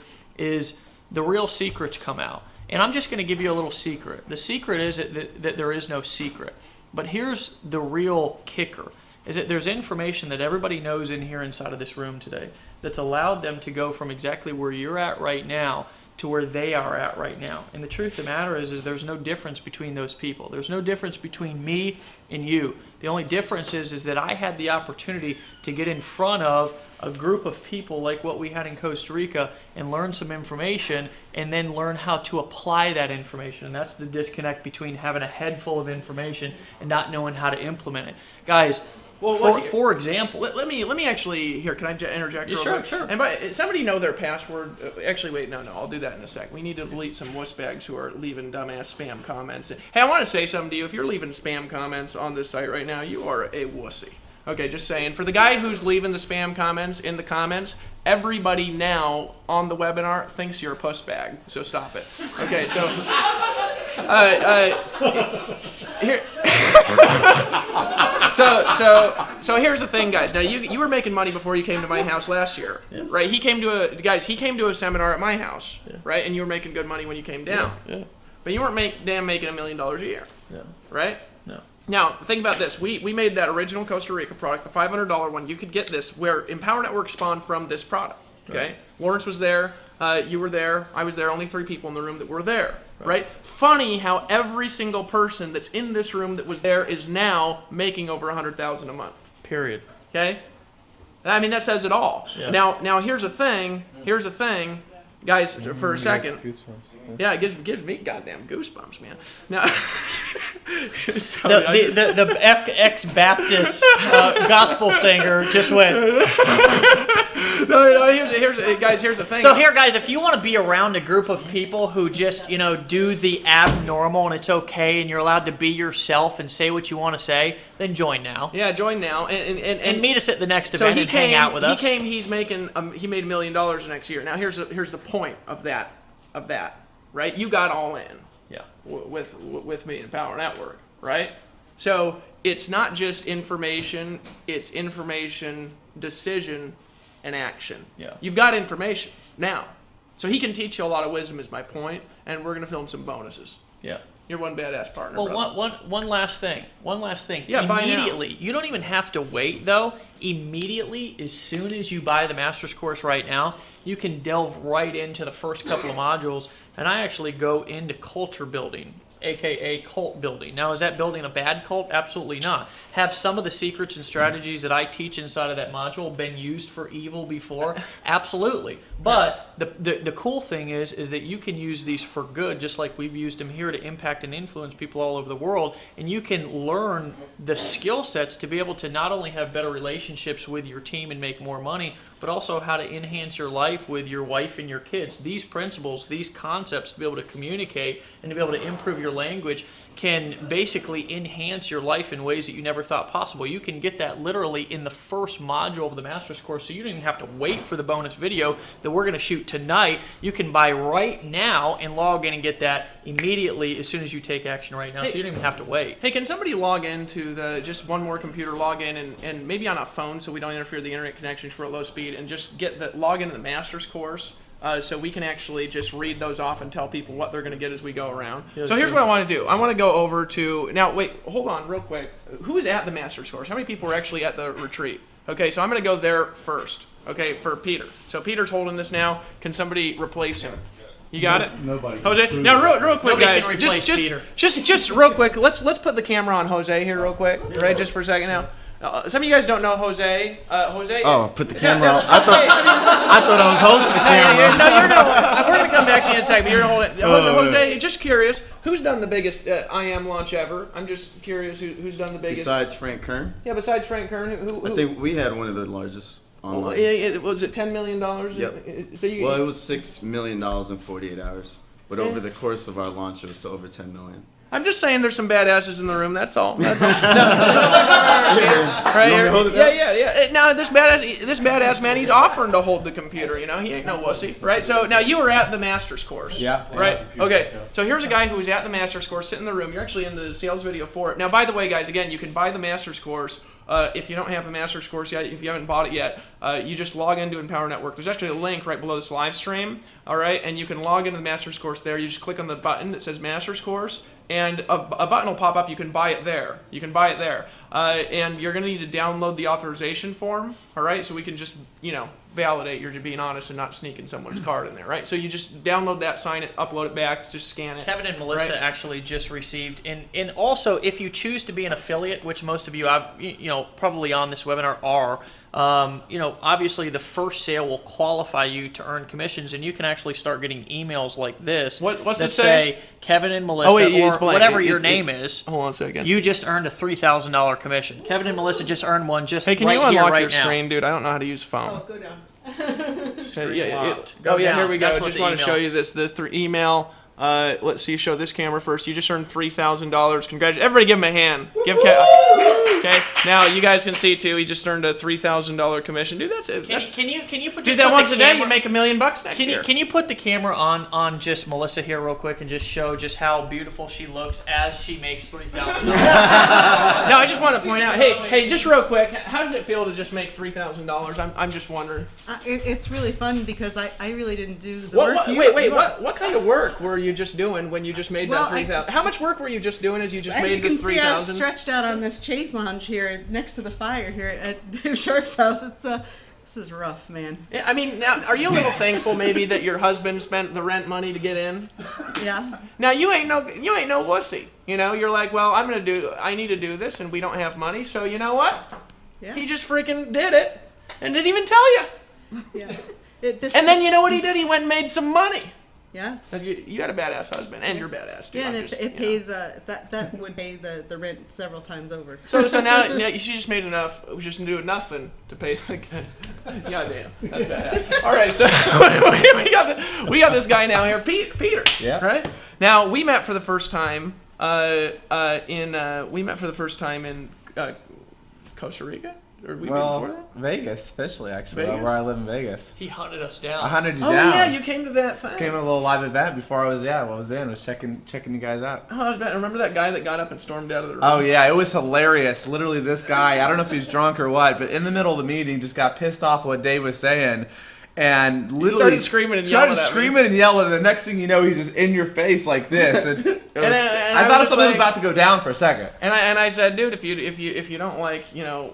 the real secrets come out. And I'm just going to give you a little secret. The secret is that there is no secret. But here's the real kicker, is that there's information that everybody knows in here inside of this room today that's allowed them to go from exactly where you're at right now to where they are at right now. And the truth of the matter is there's no difference between those people. There's no difference between me and you. The only difference is that I had the opportunity to get in front of a group of people like what we had in Costa Rica and learn some information, and then learn how to apply that information. And that's the disconnect between having a head full of information and not knowing how to implement it. Guys, for example, let me actually, here, can I interject real sure, quick? Sure. And somebody know their password. Actually, wait, no, I'll do that in a sec. We need to delete some wussbags who are leaving dumbass spam comments. Hey, I want to say something to you. If you're leaving spam comments on this site right now, you are a wussy. Okay, just saying. For the guy who's leaving the spam comments in the comments, everybody now on the webinar thinks you're a puss bag. So stop it. Okay, so here. So here's the thing, guys. Now you were making money before you came to my house last year, right? He came to a seminar at my house, right? And you were making good money when you came down. Yeah. But you weren't making $1 million a year, right? No. Now, think about this. We made that original Costa Rica product, the $500 one. You could get this, where Empower Network spawned from this product. Okay, Right. Lawrence was there, you were there, I was there. Only 3 people in the room that were there. Right? Funny how every single person that's in this room that was there is now making over $100,000 a month. Period. Okay. I mean, that says it all. Yeah. Now here's the thing. Guys, for a second. Yeah, it gives me goddamn goosebumps, man. Now, The ex-Baptist gospel singer just went. No, here's the thing. So here, guys, if you want to be around a group of people who just, do the abnormal and it's okay and you're allowed to be yourself and say what you want to say, then join now. Yeah, join now and meet us at the next event and hang out with us. He came. He made $1 million next year. Now here's the point of that, right? You got all in. Yeah. With me and Power Network, right? So it's not just information; it's information, decision, and action. Yeah. You've got information now, so he can teach you a lot of wisdom. Is my point, and we're gonna film some bonuses. Yeah. You're one badass partner. Well, brother. one last thing. Yeah, buy now. Immediately. You don't even have to wait, though. Immediately, as soon as you buy the master's course right now, you can delve right into the first couple of modules, and I actually go into culture building, aka cult building. Now, is that building a bad cult? Absolutely not. Have some of the secrets and strategies that I teach inside of that module been used for evil before? Absolutely. But the cool thing is that you can use these for good, just like we've used them here to impact and influence people all over the world, and you can learn the skill sets to be able to not only have better relationships with your team and make more money, but also how to enhance your life with your wife and your kids. These principles, these concepts to be able to communicate and to be able to improve your language can basically enhance your life in ways that you never thought possible. You can get that literally in the first module of the master's course, so you don't even have to wait for the bonus video that we're going to shoot tonight. You can buy right now and log in and get that immediately as soon as you take action right now, so you don't even have to wait. Hey, can somebody log into just one more computer, log in, and maybe on a phone so we don't interfere with the internet connections for low speed, and just log into the master's course? So we can actually just read those off and tell people what they're going to get as we go around. Yeah, so here's what I want to do. I want to go over to... Now, wait, hold on real quick. Who is at the Master's Course? How many people were actually at the retreat? Okay, so I'm going to go there first, okay, for Peter. So Peter's holding this now. Can somebody replace him? You got it? Nobody. Jose? Now, real quick, Nobody guys. can replace Peter. Just real quick. Let's put the camera on Jose here real quick, right, just for a second now. Some of you guys don't know Jose. Jose. Oh, put the camera on. I thought I was holding the camera. No, you're gonna. We're gonna come back to you in a second. But you're gonna hold it. Jose, just curious, who's done the biggest I Am launch ever? I'm just curious who's done the biggest. Besides Frank Kern? Yeah, besides Frank Kern, who? I think we had one of the largest online. Was it $10 million? Yep. So Well, it was $6 million in 48 hours. But over the course of our launch, it was to over 10 million. I'm just saying there's some badasses in the room, that's all. That's all. Yeah. Now, this badass man, he's offering to hold the computer, He ain't no wussy, right? So, now, you were at the Master's Course. Yeah. Right? Okay. So, here's a guy who was at the Master's Course, sitting in the room. You're actually in the sales video for it. Now, by the way, guys, again, you can buy the Master's Course. If you don't have a Master's Course yet, if you haven't bought it yet, you just log into Empower Network. There's actually a link right below this live stream, all right? And you can log into the Master's Course there. You just click on the button that says Master's Course, and a button will pop up. You can buy it there. And you're going to need to download the authorization form, all right? So we can just, validate you're being honest and not sneaking someone's card in there, right? So you just download that, sign it, upload it back, just scan it. Kevin and Melissa actually just received, and also if you choose to be an affiliate, which most of you, probably on this webinar are, obviously the first sale will qualify you to earn commissions, and you can actually start getting emails like this what's that it say? Kevin and Melissa, or whatever your name is. Hold on a second. You just earned a $3,000 commission. Kevin and Melissa just earned one just Hey, can right you unlock here, right your now. screen, dude? I don't know how to use phone. Oh, go down. Go down. Here we go. That's I what just the want to email. show you this. The email. Let's see. Show this camera first. You just earned $3,000. Congratulations! Everybody, give him a hand. Give okay. Now you guys can see too. He just earned a $3,000 commission. Dude, that's it. Can you put do that once a day? You make $1 million next year. Can you put the camera on just Melissa here real quick and just show just how beautiful she looks as she makes $3,000? No, I just want to point out. Hey, just real quick. How does it feel to just make $3,000? I'm just wondering. It's really fun because I really didn't do the work. What kind of work were you just doing when you just made that $3,000? How much work were you just doing as you just made this $3,000? As you can see, I'm stretched out on this chase lounge here next to the fire here at Dave Sharp's house. This is rough, man. Yeah, I mean, now, are you a little thankful maybe that your husband spent the rent money to get in? Yeah. Now you ain't no wussy. You're like, well, I need to do this, and we don't have money, so you know what? Yeah. He just freaking did it, and didn't even tell you. Yeah. And then you know what he did? He went and made some money. Yeah. You got a badass husband, and you're badass too. Yeah, and I'm it, just, it you pays that would pay the rent several times over. know. So now she just made enough. We just do nothing to pay. Goddamn, that's badass. All right, so we got this guy now here, Peter. Yeah. Right. Now we met for the first time in Costa Rica. Or we before that? Vegas, especially actually, Vegas? where I live in Vegas. He hunted us down. I hunted you Oh down. yeah, you came to that thing. Came to a little live event before I was checking you guys out. Oh, I was bad. Remember that guy that got up and stormed out of the room? Oh yeah, it was hilarious. Literally, this guy, I don't know if he's drunk or what, but in the middle of the meeting, just got pissed off what Dave was saying, and literally started screaming and yelling at me. and yelling. And the next thing you know, he's just in your face like this. And I thought something was about to go down for a second. And I said, dude, if you don't like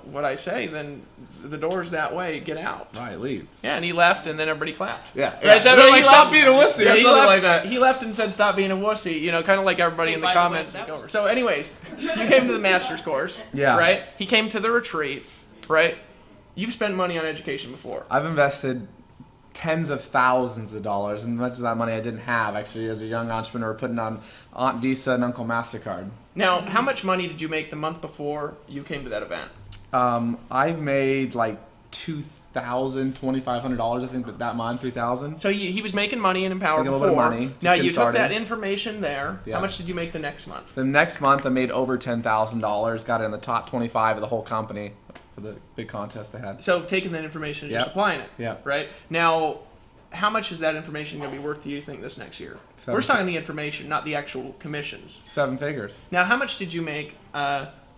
what I say, then the door's that way. Get out. Right, leave. Yeah, and he left, and then everybody clapped. Yeah. Right, so They're he like, left- stop being a wussy Yeah, or he something left, like that. He left and said, stop being a wussy. Kind of like everybody in the by the way, comments. that took was- over. So, anyways, you came to the master's course. Yeah. Right. He came to the retreat. Right. You've spent money on education before. I've invested tens of thousands of dollars, and much of that money I didn't have actually as a young entrepreneur, putting on Aunt Visa and Uncle MasterCard. Now, how much money did you make the month before you came to that event? I've made like $2,500, I think that month, $3,000. So he was making money in Empower Making a before. little bit of money, just Now getting you took started. that information there. Yeah. How much did you make the next month? The next month I made over $10,000, got in the top 25 of the whole company for the big contest I had. So taking that information and Yep. just applying it. Yep. Right. Now, how much is that information going to be worth to you think this next year? Seven. We're just talking the information, not the actual commissions. 7 figures. Now, how much did you make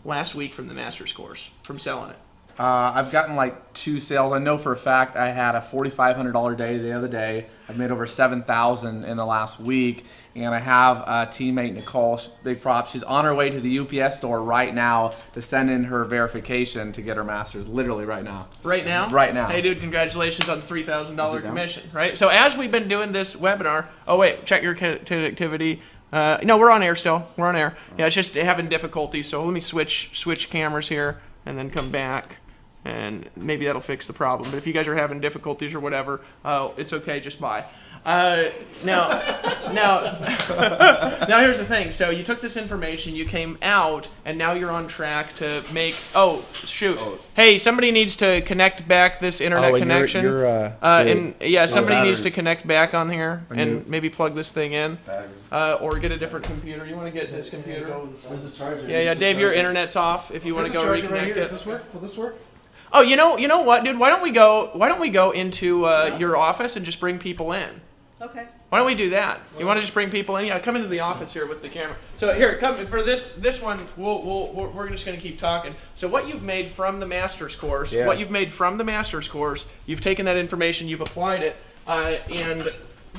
last week from the master's course from selling it? I've gotten like 2 sales. I know for a fact I had a $4,500 day the other day. I've made over $7,000 in the last week, and I have a teammate, Nicole, big props. She's on her way to the UPS store right now to send in her verification to get her master's, literally right now. Right now? Right now. Hey, dude, congratulations on the $3,000 Is it commission, right? So as we've been doing this webinar, oh, wait, check your connectivity. No, we're on air still. We're on air. Yeah, it's just having difficulties, so let me switch cameras here and then come back, and maybe that'll fix the problem. But if you guys are having difficulties or whatever, it's okay, just bye. Now here's the thing. So you took this information, you came out, and now you're on track to make. Oh shoot! Hey, somebody needs to connect back this internet connection. Somebody needs to connect back on here and maybe plug this thing in, or get a different computer. You want to get this computer? Where's the charger? Yeah, Dave, your internet's off. If you want to go reconnect it. Does this work? Will this work? Oh, you know what, dude? Why don't we go into your office and just bring people in? Okay. Why don't we do that? You want to just bring people in? Yeah, come into the office here with the camera. So here, come for this one. We're just going to keep talking. So what you've made from the master's course, you've taken that information, you've applied it, and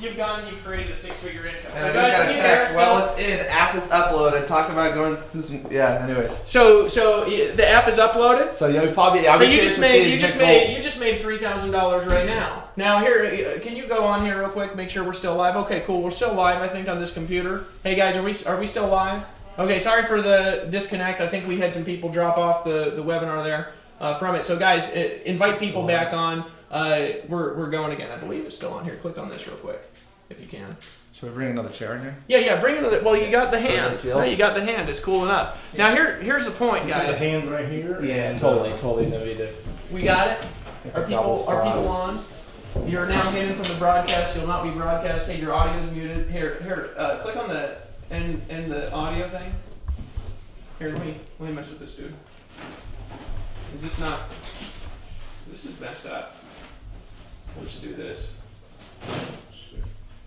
you've created a 6-figure income. And I just got a text. Well, it's in. App is uploaded. Talked about going through some. Yeah. Anyways. So the app is uploaded. So you'll probably. So you just made $3,000 right now. Now here, can you go on here real quick? Make sure we're still live. Okay, cool. We're still live. I think on this computer. Hey guys, are we still live? Okay. Sorry for the disconnect. I think we had some people drop off the webinar there from it. So guys, invite people back on. We're going again. I believe it's still on here. Click on this real quick, if you can. Should we bring another chair in here? Yeah. Bring another. Well, you got the hand. No, you got the hand. It's cool enough. Now here's the point, guys. The hand right here. Yeah, totally. No, you did. We got it. Are people on? You're now hidden from the broadcast. You'll not be broadcasting. Your audio is muted. Here. Click on the and the audio thing. Here, let me mess with this dude. Is this not? This is messed up. Let's do this.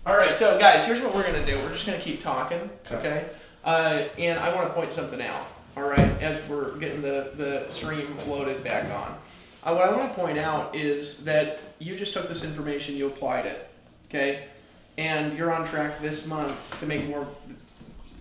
All right, so guys, here's what we're going to do. We're just going to keep talking, okay? And I want to point something out, all right, as we're getting the stream loaded back on. What I want to point out is that you just took this information, you applied it, okay? And you're on track this month to make more.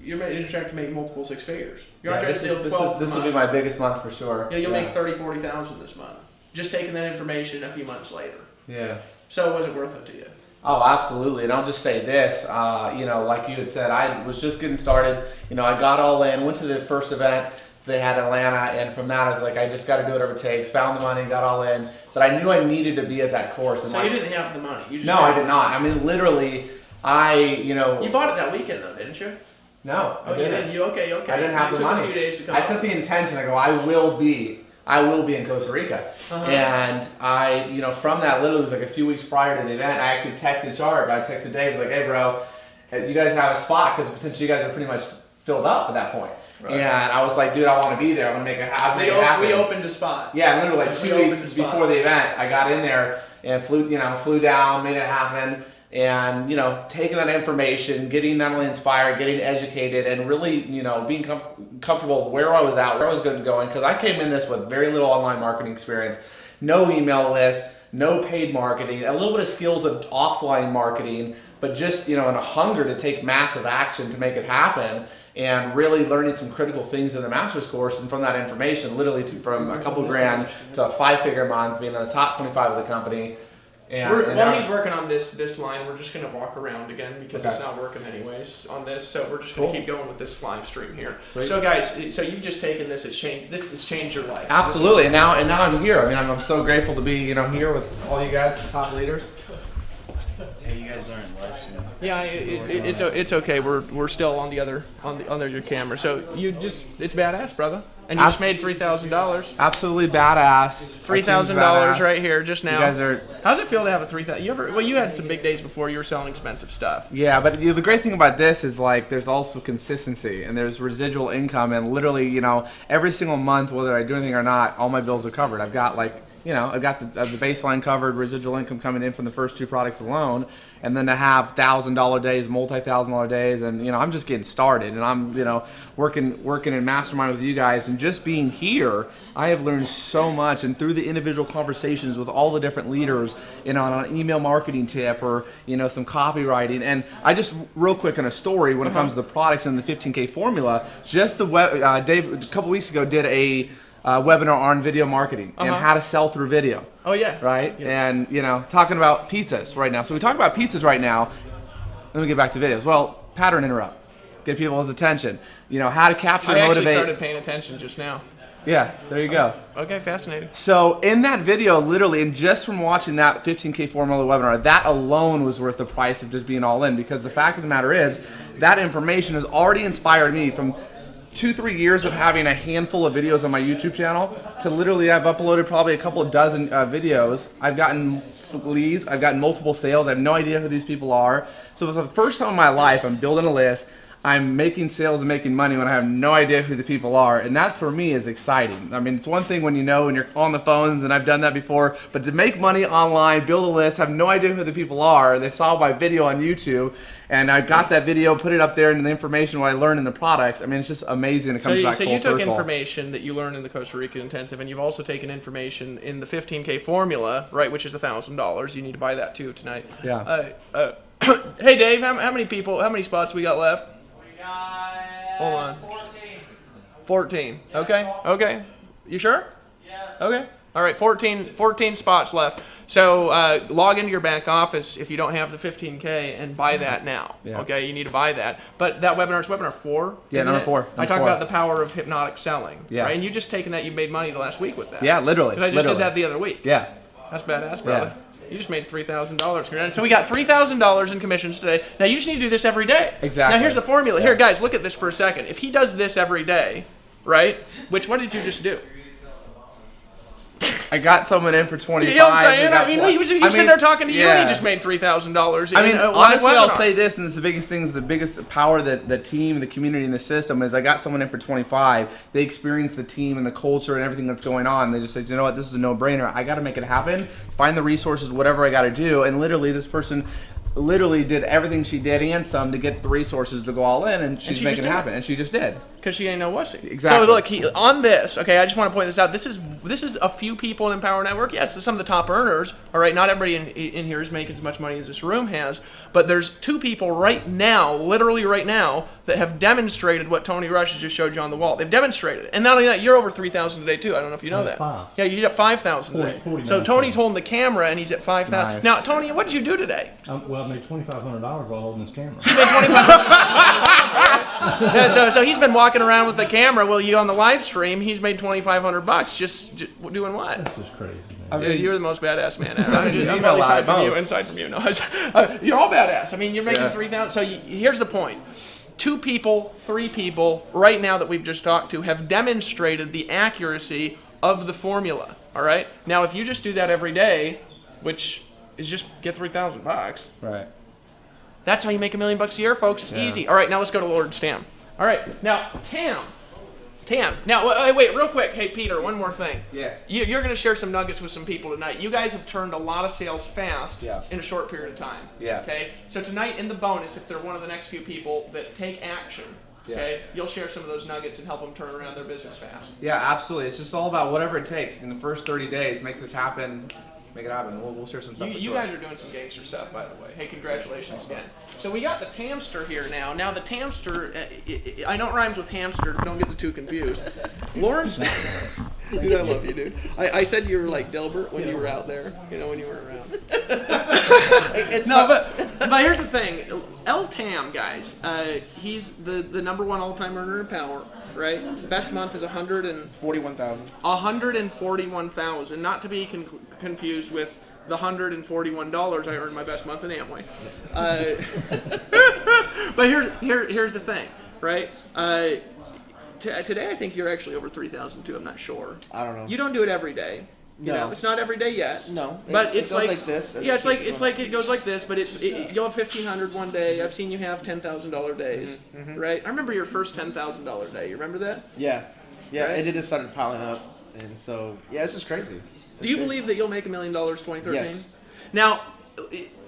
You're on track to make multiple 6 figures. You're on track to do 12 This will be my biggest month for sure. Yeah, you'll make 30,000-40,000 this month. Just taking that information a few months later. Yeah. So was it worth it to you? Oh, absolutely. And I'll just say this, like you had said, I was just getting started. I got all in, went to the first event they had in Atlanta, and from that I was like, I just got to do whatever it takes. Found the money, got all in. But I knew I needed to be at that course. And so you didn't have the money? No, I did not. I mean, literally, You know. You bought it that weekend though, didn't you? No, Oh, you didn't. You okay? I didn't have It the took money. A few days to come I up. set the intention. I go, I will be in Costa Rica. And I, you know, from that, literally it was like a few weeks prior to the event, I actually texted Sharp. I texted Dave. I was like, hey, bro, you guys have a spot because potentially you guys are pretty much filled up at that point. Right. And I was like, dude, I want to be there. I'm gonna make it happen. We opened a spot. Yeah, literally like 2 weeks before the event, I got in there and flew down, made it happen. And, you know, taking that information, getting not only inspired, getting educated, and really, you know, being comfortable where I was at, where I was going to go. Because I came in this with very little online marketing experience, no email list, no paid marketing, a little bit of skills of offline marketing, but just, you know, and a hunger to take massive action to make it happen. And really learning some critical things in the master's course, and from that information, literally from a couple grand to a 5-figure month, being in the top 25 of the company. While he's working on this line, we're just going to walk around again because it's not working anyways on this. So we're just going to keep going with this live stream here. Sweet. So guys, so you've just taken this as changed. This has changed your life. Absolutely, and now I'm here. I mean, I'm so grateful to be, you know, here with all you guys, the top leaders. Yeah, you guys aren't live streaming. Yeah, it's okay. We're still on the other camera. So it's badass, brother. And you just made $3,000. Absolutely badass. $3,000 right here just now. You guys are. How's it feel to have a $3,000? You had some big days before. You were selling expensive stuff. Yeah, but you know, the great thing about this is like there's also consistency and there's residual income, and literally, you know, every single month, whether I do anything or not, all my bills are covered. I've got like, you know, I've got the baseline covered, residual income coming in from the first 2 products alone, and then to have $1,000 days, multi-$1,000 days, and you know, I'm just getting started, and I'm, you know, working in mastermind with you guys, and just being here, I have learned so much, and through the individual conversations with all the different leaders, you know, on an email marketing tip or, you know, some copywriting, and I just real quick on a story when it comes to the products and the 15K formula. Just the Dave a couple weeks ago did a webinar on video marketing and how to sell through video. Oh yeah. Right? Yeah. And, you know, talking about pizzas right now. So we talk about pizzas right now. Let me get back to videos. Well, pattern interrupt. Get people's attention. You know, how to capture and motivate. I actually started paying attention just now. Yeah, there you go. Okay, fascinating. So in that video, literally, and just from watching that 15K formula webinar, that alone was worth the price of just being all in, because the fact of the matter is, that information has already inspired me from 2-3 years of having a handful of videos on my YouTube channel to literally I've uploaded probably a couple of dozen videos. I've gotten leads, I've gotten multiple sales, I have no idea who these people are. So for the first time in my life, I'm building a list, I'm making sales and making money when I have no idea who the people are, and that for me is exciting. I mean, it's one thing when you know and you're on the phones, and I've done that before, but to make money online, build a list, have no idea who the people are, they saw my video on YouTube, and I got that video, put it up there, and the information what I learned in the products, I mean, it's just amazing. It comes back full circle. So you took information that you learned in the Costa Rica Intensive, and you've also taken information in the 15K formula, right, which is $1,000. You need to buy that too tonight. Yeah. Hey Dave, how many spots we got left? Hold on. 14. Okay. You sure? Yes. Okay. All right. 14 spots left. So log into your back office if you don't have the 15K and buy that now. Yeah. Okay. You need to buy that. But that webinar is webinar 4. Yeah, number 4. I talk about the power of hypnotic selling. Yeah. Right? And you just taken that. You made money the last week with that. Yeah, literally. Because I just did that the other week. Yeah. That's badass, brother. Yeah. You just made $3,000. So we got $3,000 in commissions today. Now you just need to do this every day. Exactly. Now here's the formula. Here, guys, look at this for a second. If he does this every day, right? What did you just do? I got someone in for 25. You know what I'm saying? I mean, he was sitting there talking to you, and he just made $3,000. I mean, honestly, I'll say this, and it's the biggest thing, is the biggest power that the team, the community, and the system is. I got someone in for 25. They experienced the team and the culture and everything that's going on. They just said, you know what, this is a no-brainer. I got to make it happen. Find the resources, whatever I got to do, and literally, this person literally did everything she did and some to get the resources to go all in, and she's making it happen, and she just did. Because she ain't no wussy. Exactly. So look, on this, okay, I just want to point this out. This is a few people in Empower Network. Yes, some of the top earners. All right, not everybody in here is making as much money as this room has, but there's 2 people right now, literally right now, that have demonstrated what Tony Rush has just showed you on the wall. They've demonstrated it. And not only that, you're over 3,000 today too. I don't know if you know that. Yeah, you're at 5,000 today. So Tony's holding the camera and he's at 5,000. Nice. Now, Tony, what did you do today? Well, I made $2,500 while holding this camera. So he's been walking around with the camera while you on the live stream. He's made $2,500 just doing what? This is crazy, man. Dude, you're the most badass man ever. I mean, I'm you probably know aside from you, most. inside from you. No, you're all badass. I mean, you're making 3,000. So here's the point. 2 people, 3 people, right now that we've just talked to, have demonstrated the accuracy of the formula. All right. Now, if you just do that every day, which is just get $3,000. Right. That's how you make $1 million a year, folks. It's easy. All right, now let's go to Lawrence Tam. All right, now Tam. Now, wait, real quick. Hey, Peter, one more thing. Yeah. You're going to share some nuggets with some people tonight. You guys have turned a lot of sales fast Yeah. in a short period of time. Yeah. Okay. So tonight, in the bonus, if they're one of the next few people that take action, okay, you'll share some of those nuggets and help them turn around their business fast. Yeah, absolutely. It's just all about whatever it takes in the first 30 days. Make this happen. Make it happen. We'll share some stuff. You guys are doing some gangster stuff, by the way. Hey, congratulations again. So we got the Tamster here now. Now the Tamster, I know it rhymes with hamster. Don't get the two confused. Lawrence, dude, I love you, dude. I said you were like Delbert when you were out there. You know, when you were around. No, but here's the thing. El Tam, guys, he's the $1 all-time earner in Power. Right, best month is 41,000. 141,000, not to be confused with the $141 I earned my best month in Amway. But here's the thing, right? Today I think you're actually over 3,000 too. I'm not sure. I don't know. You don't do it every day. You know, it's not every day yet. No. But it it's goes like this. Yeah, it's like it goes like this. But you'll have 1,500 one day. I've seen you have $10,000 days, right? I remember your first $10,000 day. You remember that? Yeah. Yeah. Right? And it just started piling up, and so it's just crazy. Do you believe that you'll make $1 million 2013? Yes. Now,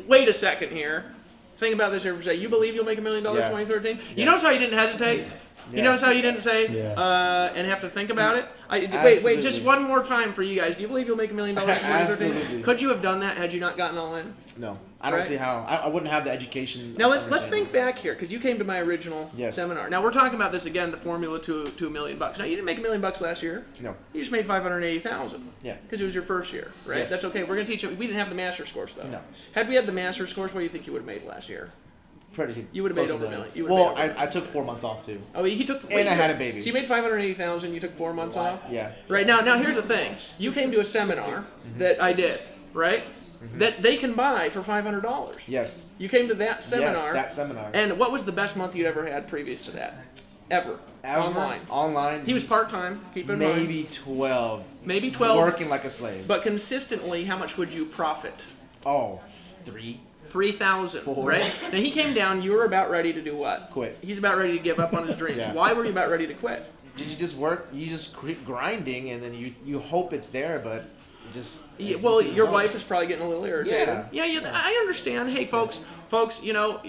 wait a second here. Think about this here for a second. You believe you'll make $1 million 2013? You notice how you didn't hesitate? You notice how you didn't say and have to think about it? Wait, just one more time for you guys. Do you believe you'll make $1 million in 2013? Absolutely. Could you have done that had you not gotten all in? No, I don't see how. I wouldn't have the education. Now let's think back here, because you came to my original Yes. seminar. Now we're talking about this again, the formula to $1 million. Now you didn't make $1 million last year. No. You just made 580,000. Yeah. Because it was your first year, right? Yes. That's okay. We're going to teach you. We didn't have the master's course though. No. Had we had the master's course, what do you think you would have made last year? You would have made over $1 million. Well, I took 4 months off too. Oh, he took. And I had a baby. So you made 580,000. You took 4 months off. Yeah. Right now, here's the thing. You came to a seminar that I did, right? That they can buy for $500. Yes. You came to that seminar. Yes, that seminar. And what was the best month you'd ever had previous to that? Ever. Online. Online. He was part-time, keep in mind. Maybe 12. Maybe 12. Working like a slave. But consistently, how much would you profit? Oh, 3. 3,000, 4. right? Now he came down, you were about ready to do what? Quit. He's about ready to give up on his dreams. Yeah. Why were you about ready to quit? Did you just work? You just keep grinding, and then you hope it's there, but it just. Yeah, well, your wife is probably getting a little irritated. Yeah. I understand. Hey, folks, you know,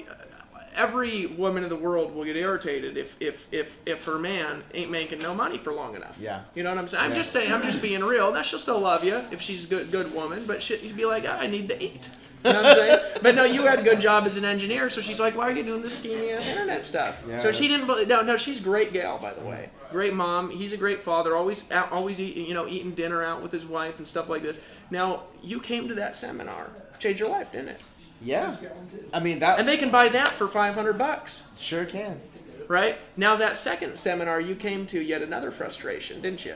every woman in the world will get irritated if her man ain't making no money for long enough. Yeah. You know what I'm saying? I'm Yeah. just saying. I'm just being real. Now she'll still love you if she's a good woman, but she'd be like, I need to eat. You know what I'm saying? But no, you had a good job as an engineer, so she's like, why are you doing this steamy ass internet stuff? Yeah. So she didn't. No, she's a great gal, by the way. Great mom. He's a great father. Always eating dinner out with his wife and stuff like this. Now you came to that seminar, changed your life, didn't it? Yeah. I mean that. And they can buy that for $500. Sure can. Right? Now that second seminar you came to, yet another frustration, didn't you?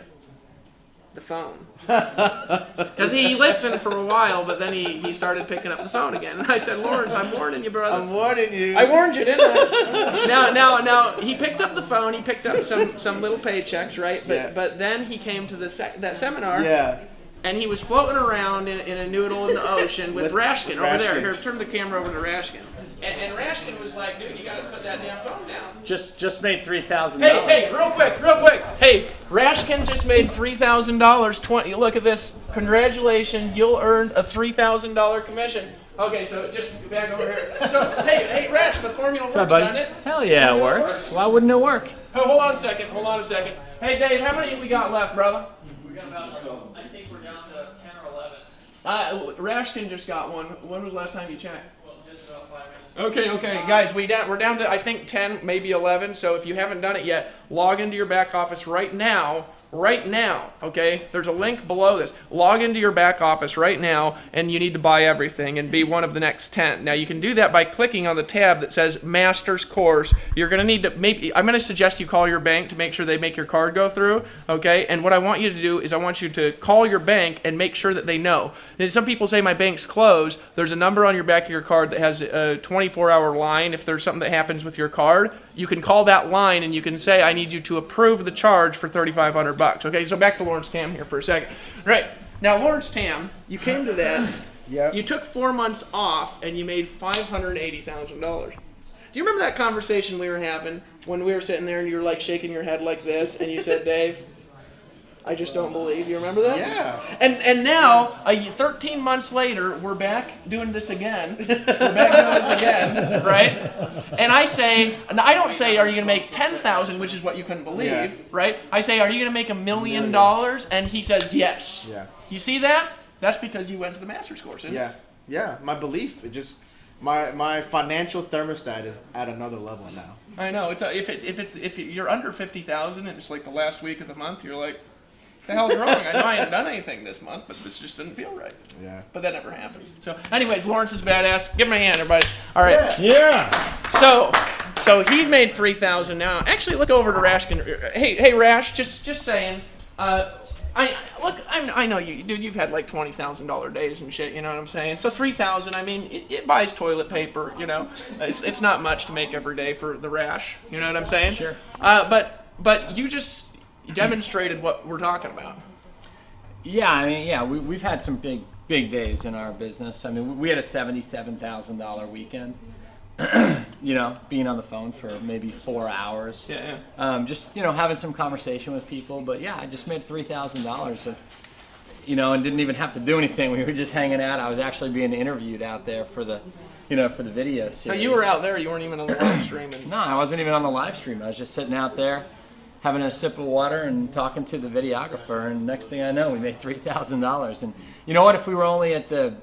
The phone. Because he listened for a while, but then he started picking up the phone again. And I said, Lawrence, I'm warning you, brother. I'm warning you. I warned you, didn't I? Now, he picked up the phone. He picked up some little paychecks, right? But then he came to that seminar. Yeah. And he was floating around in a noodle in the ocean with Rashkin over there. Here, turn the camera over to Rashkin. And Rashkin was like, dude, you got to put that damn phone down. Just made $3,000. Hey, real quick. Hey, Rashkin just made $3,000. Look at this. Congratulations, you'll earn a $3,000 commission. Okay, so just back over here. So, hey, Rash, the formula works, doesn't it? Hell yeah, it works. Why wouldn't it work? Oh, hold on a second. Hey, Dave, how many we got left, brother? We got about, I think we're down to 10 or 11. Rashkin just got one. When was the last time you checked? Well, just about 5 minutes Okay, guys, we're down to I think 10, maybe 11. So if you haven't done it yet, log into your back office right now. Okay? There's a link below this. Log into your back office right now, and you need to buy everything and be one of the next 10. Now you can do that by clicking on the tab that says Master's Course. You're going to need to I'm going to suggest you call your bank to make sure they make your card go through. Okay? And what I want you to do is I want you to call your bank and make sure that they know. And some people say my bank's closed. There's a number on your back of your card that has a 24-hour line. If there's something that happens with your card, you can call that line and you can say, I need you to approve the charge for $3,500. Okay, so back to Lawrence Tam here for a second. Right, now Lawrence Tam, you came to that, you took 4 months off and you made $580,000. Do you remember that conversation we were having when we were sitting there and you were like shaking your head like this and you said, Dave, I just don't believe. You remember that? Yeah. And now, 13 months later, we're back doing this again. Right? And I don't say, are you going to make 10,000, which is what you couldn't believe, right? I say, are you going to make $1 million? And he says, yes. Yeah. You see that? That's because you went to the master's course, isn't it? Yeah. My belief, my financial thermostat is at another level now. I know. It's if you're under 50,000 and it's like the last week of the month, you're like, what the hell's wrong? I know I haven't done anything this month, but this just didn't feel right. Yeah. But that never happens. So, anyways, Lawrence is badass. Give him a hand, everybody. All right. Yeah. So he made $3,000 now. Actually, look over to Rash. Hey, Rash. Just saying. I know you, dude. You've had like $20,000 days and shit. You know what I'm saying? So $3,000. I mean, it buys toilet paper. You know, it's not much to make every day for the Rash. You know what I'm saying? Sure. But you just demonstrated what we're talking about. Yeah, I mean, we've had some big days in our business. I mean, we had a $77,000 weekend. You know, being on the phone for maybe 4 hours. Just having some conversation with people. But yeah, I just made $3,000 of, and didn't even have to do anything. We were just hanging out. I was actually being interviewed out there for the, for the video series. So you were out there. You weren't even on the live stream. No, I wasn't even on the live stream. I was just sitting out there, having a sip of water and talking to the videographer, and next thing I know, we made $3,000. And you know what? If we were only at the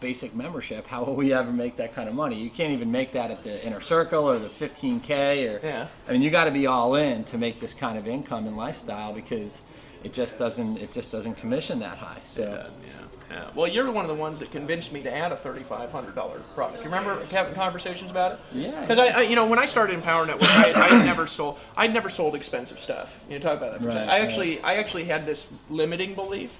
basic membership, how will we ever make that kind of money? You can't even make that at the Inner Circle or the 15K. I mean, you got to be all in to make this kind of income and lifestyle, because it just doesn't commission that high. So. Yeah. Well, you're one of the ones that convinced me to add a $3,500 product. You remember having conversations about it? Yeah. Because when I started in Power Network, I'd never sold expensive stuff. Talk about that. For a second. I actually had this limiting belief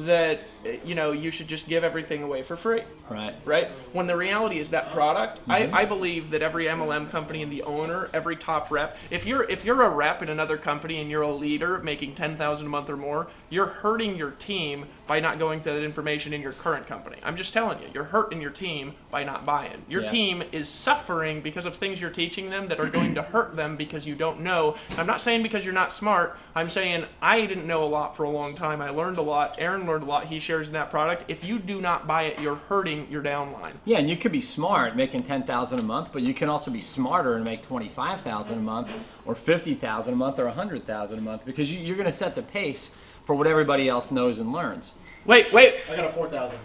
that you should just give everything away for free. Right. When the reality is that product, I believe that every MLM company and the owner, every top rep, if you're a rep in another company and you're a leader making $10,000 a month or more, you're hurting your team by not going to that information in your current company. I'm just telling you, you're hurting your team by not buying. Your team is suffering because of things you're teaching them that are going to hurt them because you don't know. I'm not saying because you're not smart. I'm saying I didn't know a lot for a long time. I learned a lot. Aaron learned a lot. He shares in that product. If you do not buy it, you're hurting your downline. Yeah, and you could be smart making $10,000 a month, but you can also be smarter and make $25,000 a month or $50,000 a month or $100,000 a month, because you're going to set the pace for what everybody else knows and learns. Wait. I got a 4,000.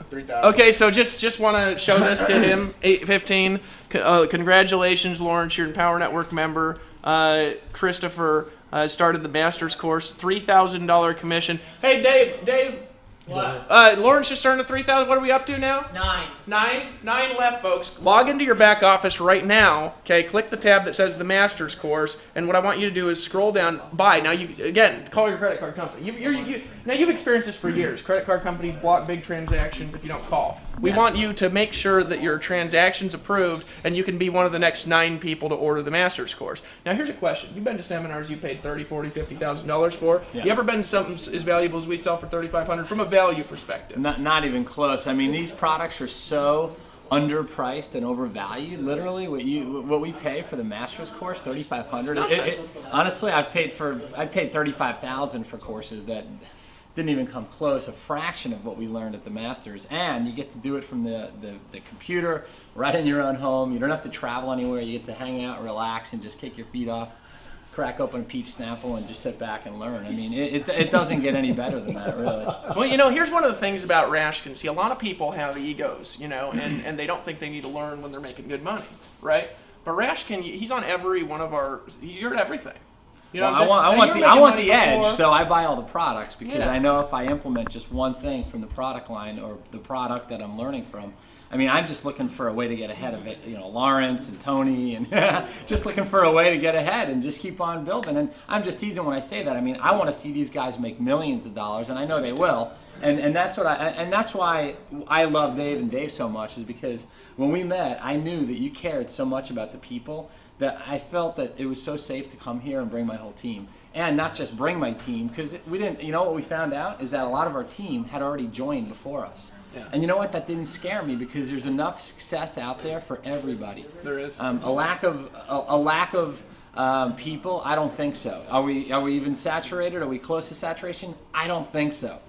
3,000. Okay, so just want to show this to him. 815. Congratulations, Lawrence. You're a Power Network member. Christopher started the master's course. $3,000 commission. Hey, Dave. What? Lawrence just earned a $3,000. What are we up to now? 9 left, folks. Log into your back office right now. Okay, click the tab that says the master's course, and what I want you to do is scroll down. Buy. Now, call your credit card company. Now you've experienced this for years. Credit card companies block big transactions if you don't call. We want you to make sure that your transaction's approved, and you can be one of the next 9 people to order the master's course. Now, here's a question. You've been to seminars you paid $30,000, $40,000, $50,000 for. You ever been to something as valuable as we sell for $3,500 from a value perspective? Not even close. I mean, these products are so underpriced and overvalued. Literally, what we pay for the master's course, $3,500. Honestly, I paid $35,000 for courses that didn't even come close, a fraction of what we learned at the Masters, and you get to do it from the computer, right in your own home. You don't have to travel anywhere. You get to hang out, relax, and just kick your feet crack open a peach Snapple and just sit back and learn. I mean, it doesn't get any better than that, really. Well, you know, here's one of the things about Rashkin. See, a lot of people have egos, you know, and they don't think they need to learn when they're making good money, right? But Rashkin, he's on every one of our, you're at everything. You know well, I want the edge, so I buy all the products because I know if I implement just one thing from the product line or the product that I'm learning from, I mean, I'm just looking for a way to get ahead of it, you know, Lawrence and Tony, and just looking for a way to get ahead and just keep on building. And I'm just teasing when I say that. I mean, I want to see these guys make millions of dollars, and I know they will. And that's what that's why I love Dave and Dave so much, is because when we met, I knew that you cared so much about the people that I felt that it was so safe to come here and bring my whole team. And not just bring my team, because we didn't, you know what we found out is that a lot of our team had already joined before us. Yeah. And you know what, that didn't scare me because there's enough success out there for everybody. There is. A lack of people, I don't think so. Are we even saturated? Are we close to saturation? I don't think so.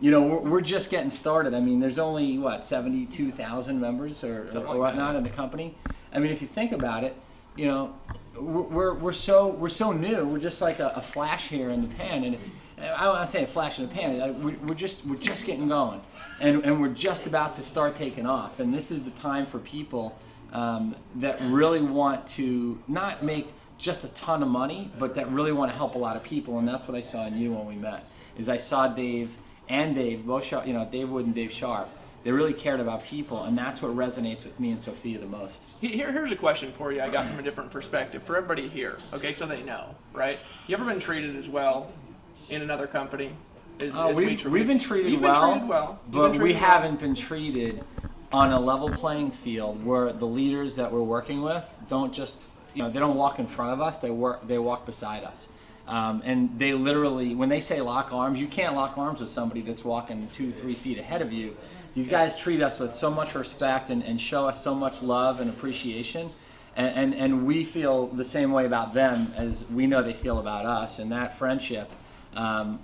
You know, we're just getting started. I mean, there's only, what, 72,000 members or whatnot in the company? I mean, if you think about it, you know, we're so new. We're just like a flash here in the pan, and it's, I don't want to say a flash in the pan. We're just getting going, and we're just about to start taking off. And this is the time for people that really want to not make just a ton of money, but that really want to help a lot of people. And that's what I saw in you when we met. Is I saw Dave and Dave, both Sharp, you know, Dave Wood and Dave Sharp. They really cared about people, and that's what resonates with me and Sophia the most. Here's a question for you I got from a different perspective. For everybody here, okay, so they know, right? You ever been treated as well in another company? We've been treated well, but we haven't been treated on a level playing field where the leaders that we're working with don't just, you know, they don't walk in front of us, they walk beside us. And they literally, when they say lock arms, you can't lock arms with somebody that's walking 2-3 feet ahead of you. These guys treat us with so much respect and show us so much love and appreciation, and we feel the same way about them as we know they feel about us, and that friendship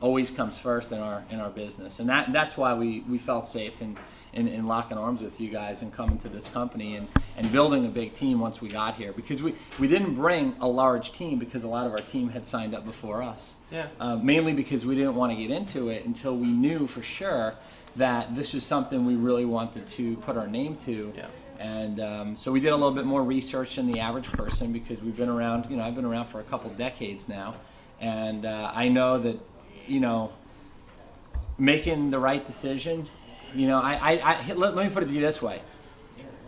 always comes first in our business, and that's why we felt safe in locking arms with you guys and coming to this company and building a big team once we got here, because we didn't bring a large team because a lot of our team had signed up before us. Yeah. Mainly because we didn't want to get into it until we knew for sure that this was something we really wanted to put our name to. Yeah. And so we did a little bit more research than the average person because we've been around, you know, I've been around for a couple decades now, and I know that, you know, making the right decision, you know, let me put it to you this way.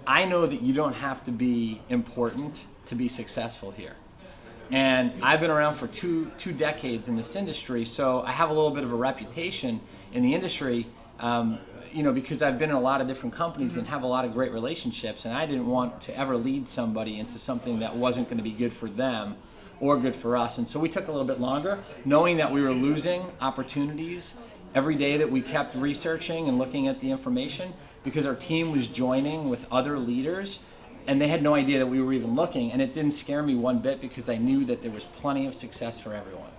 I know that you don't have to be important to be successful here. And I've been around for two decades in this industry, so I have a little bit of a reputation in the industry, you know, because I've been in a lot of different companies and have a lot of great relationships, and I didn't want to ever lead somebody into something that wasn't going to be good for them or good for us. And so we took a little bit longer, knowing that we were losing opportunities every day that we kept researching and looking at the information, because our team was joining with other leaders and they had no idea that we were even looking, and it didn't scare me one bit because I knew that there was plenty of success for everyone.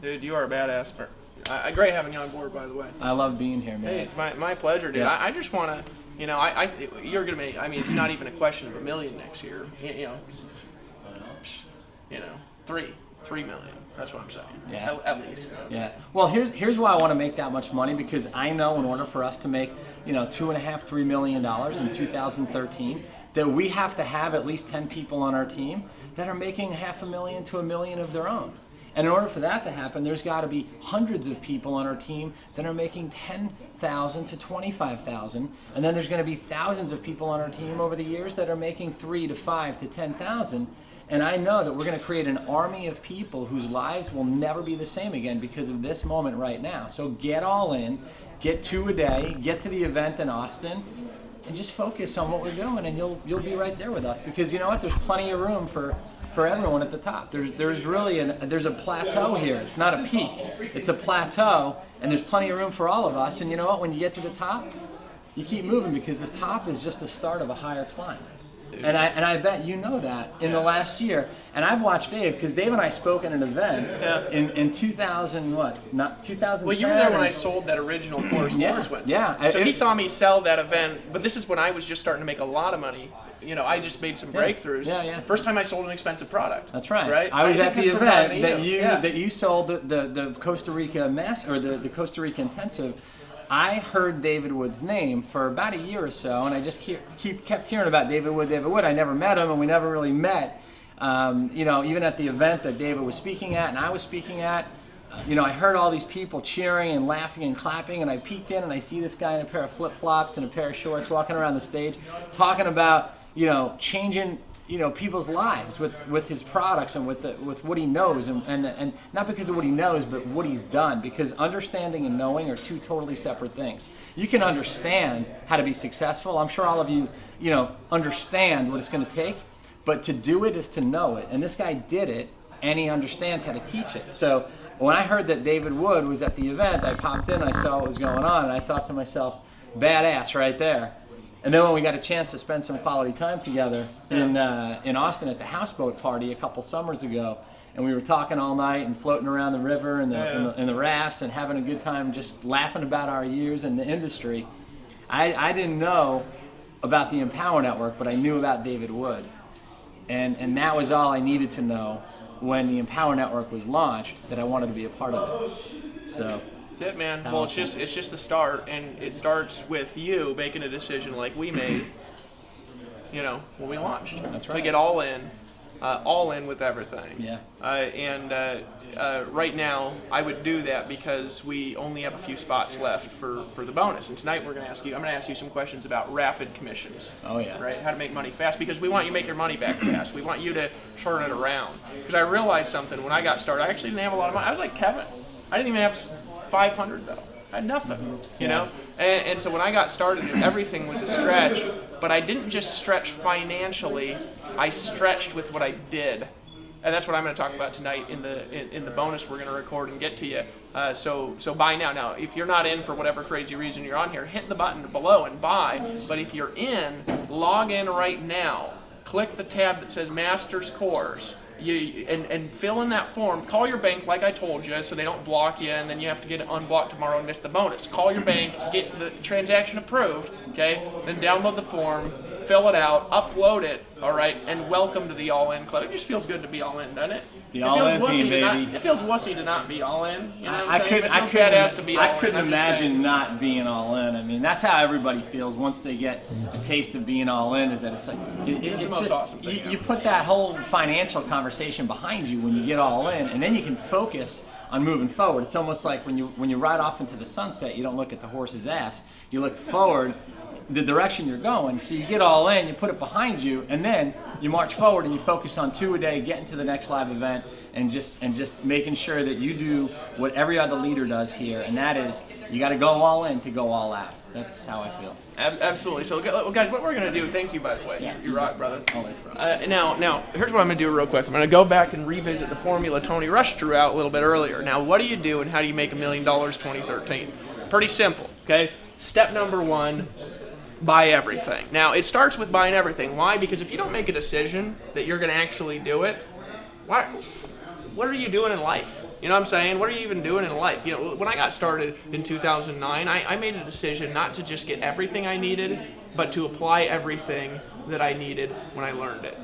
Dude, you are a badass. Great having you on board, by the way. I love being here, man. Hey, it's my pleasure, dude. Yeah. I just want to, you know, you're going to make, I mean, it's not even a question of $1 million next year. You know, 3 million. That's what I'm saying. Yeah. At least. Yeah. Well, here's why I want to make that much money, because I know in order for us to make, you know, $2.5–3 million in 2013, that we have to have at least 10 people on our team that are making $500,000 to $1 million of their own. And in order for that to happen, there's got to be hundreds of people on our team that are making $10,000 to $25,000, and then there's going to be thousands of people on our team over the years that are making $3,000 to $5,000 to $10,000. And I know that we're going to create an army of people whose lives will never be the same again because of this moment right now. So get all in, get 2 a day, get to the event in Austin, and just focus on what we're doing, and you'll be right there with us. Because you know what? There's plenty of room for everyone at the top. There's really there's a plateau here. It's not a peak. It's a plateau, and there's plenty of room for all of us. And you know what? When you get to the top, you keep moving, because the top is just the start of a higher climb. And I bet you know that in the last year. And I've watched Dave, because Dave and I spoke at an event in 2000, not 2010. Well, you were there when I sold that original course Lawrence went to. Yeah. So he saw me sell that event, but this is when I was just starting to make a lot of money. You know, I just made some breakthroughs. Yeah. First time I sold an expensive product. That's right. Right. I was at the event that that you sold the Costa Rica the Costa Rica intensive. I heard David Wood's name for about a year or so, and I just kept hearing about David Wood. I never met him, and we never really met. You know, even at the event that David was speaking at and I was speaking at, you know, I heard all these people cheering and laughing and clapping, and I peeked in and I see this guy in a pair of flip-flops and a pair of shorts walking around the stage talking about, you know, changing, you know, people's lives with his products and with what he knows, and not because of what he knows, but what he's done, because understanding and knowing are two totally separate things. You can understand how to be successful. I'm sure all of you, you know, understand what it's going to take, but to do it is to know it, and this guy did it, and he understands how to teach it. So when I heard that David Wood was at the event, I popped in, I saw what was going on, and I thought to myself, badass right there. And then when we got a chance to spend some quality time together in Austin at the houseboat party a couple summers ago, and we were talking all night and floating around the river and the rafts and having a good time, just laughing about our years in the industry, I didn't know about the Empower Network, but I knew about David Wood, and that was all I needed to know when the Empower Network was launched, that I wanted to be a part of it. So. That's it, man. Well, it's just the start, and it starts with you making a decision like we made, you know, when we launched. That's right. We get all in with everything. Yeah. Right now, I would do that because we only have a few spots left for the bonus. And tonight I'm going to ask you some questions about rapid commissions. Oh yeah. Right. How to make money fast, because we want you to make your money back fast. We want you to turn it around. Because I realized something when I got started. I actually didn't have a lot of money. I was like Kevin. I didn't even have 500 though. I had nothing, you know. And so when I got started, everything was a stretch. But I didn't just stretch financially. I stretched with what I did, and that's what I'm going to talk about tonight in the bonus we're going to record and get to you. So buy now. Now, if you're not in for whatever crazy reason you're on here, hit the button below and buy. But if you're in, log in right now. Click the tab that says Masters Course. And fill in that form. Call your bank like I told you, so they don't block you, and then you have to get it unblocked tomorrow and miss the bonus. Call your bank, get the transaction approved, okay? Then download the form, fill it out, upload it, all right? And welcome to the All In Club. It just feels good to be all in, doesn't it? The All In team, baby. It feels wussy to not be all in. You know I couldn't in. imagine not being all in. I mean, that's how everybody feels once they get a taste of being all in. Is that it's like it's the most awesome thing. You put that whole financial conversation behind you when you get all in, and then you can focus on moving forward. It's almost like when you ride off into the sunset, you don't look at the horse's ass. You look forward, the direction you're going. So you get all in, you put it behind you, and then you march forward and you focus on 2 a day, getting to the next live event, and just making sure that you do what every other leader does here, and that is you got to go all in to go all out. That's how I feel. Absolutely. So, guys, what we're going to do, thank you, by the way. Yeah. You rock, brother. Always, brother. Now, here's what I'm going to do real quick. I'm going to go back and revisit the formula Tony Rush drew out a little bit earlier. Now, what do you do and how do you make $1 million 2013? Pretty simple, okay? Step number 1, buy everything. Now, it starts with buying everything. Why? Because if you don't make a decision that you're going to actually do it, what are you doing in life? You know what I'm saying? What are you even doing in life? You know, when I got started in 2009, I made a decision not to just get everything I needed, but to apply everything that I needed when I learned it.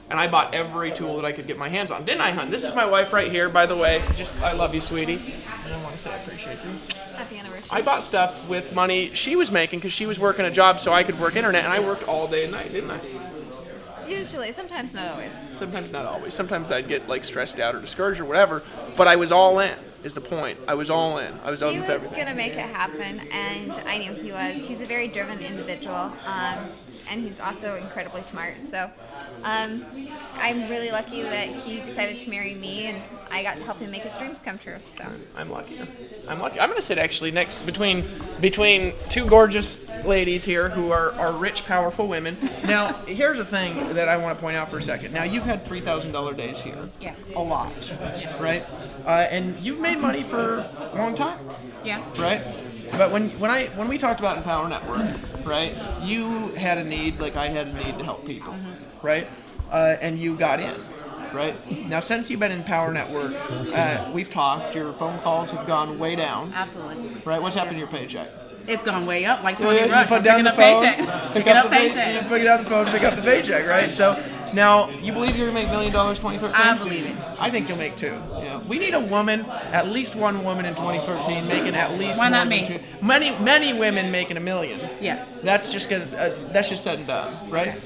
And I bought every tool that I could get my hands on. Didn't I, hon? This is my wife right here, by the way. I love you, sweetie. I want to say I appreciate you. Happy anniversary. I bought stuff with money she was making because she was working a job so I could work internet, and I worked all day and night, didn't I? Usually, sometimes not always. Sometimes not always. Sometimes I'd get like stressed out or discouraged or whatever, but I was all in, is the point. I was all in. I was all in with everything. He was going to make it happen, and I knew he was. He's a very driven individual, and he's also incredibly smart. So I'm really lucky that he decided to marry me, and I got to help him make his dreams come true. So I'm lucky. I'm lucky. I'm going to sit actually next between two gorgeous ladies here who are rich, powerful women. Now, here's the thing that I want to point out for a second. Now, you've had $3,000 days here. Yeah. A lot. Yeah. Right? And you've made money for a long time. Yeah. Right? But when we talked about Empower Network, right? You had a need, like I had a need to help people, right? And you got in, right? Now, since you've been in Power Network, we've talked. Your phone calls have gone way down. Absolutely. Right? What's happened to your paycheck? It's gone way up, like Tony Rush. You put down the phone, pick up the paycheck. You pick up the phone, pick up the paycheck, right? So now you believe you're gonna make $1 million 2013? I believe it. I think you'll make $2 million. We need a woman, at least one woman in 2013 making at least. Why not more me? than many women making $1 million. Yeah. That's just that's just said and done, right?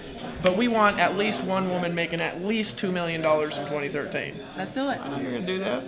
But we want at least one woman making at least $2 million in 2013. Let's do it. You're gonna do that?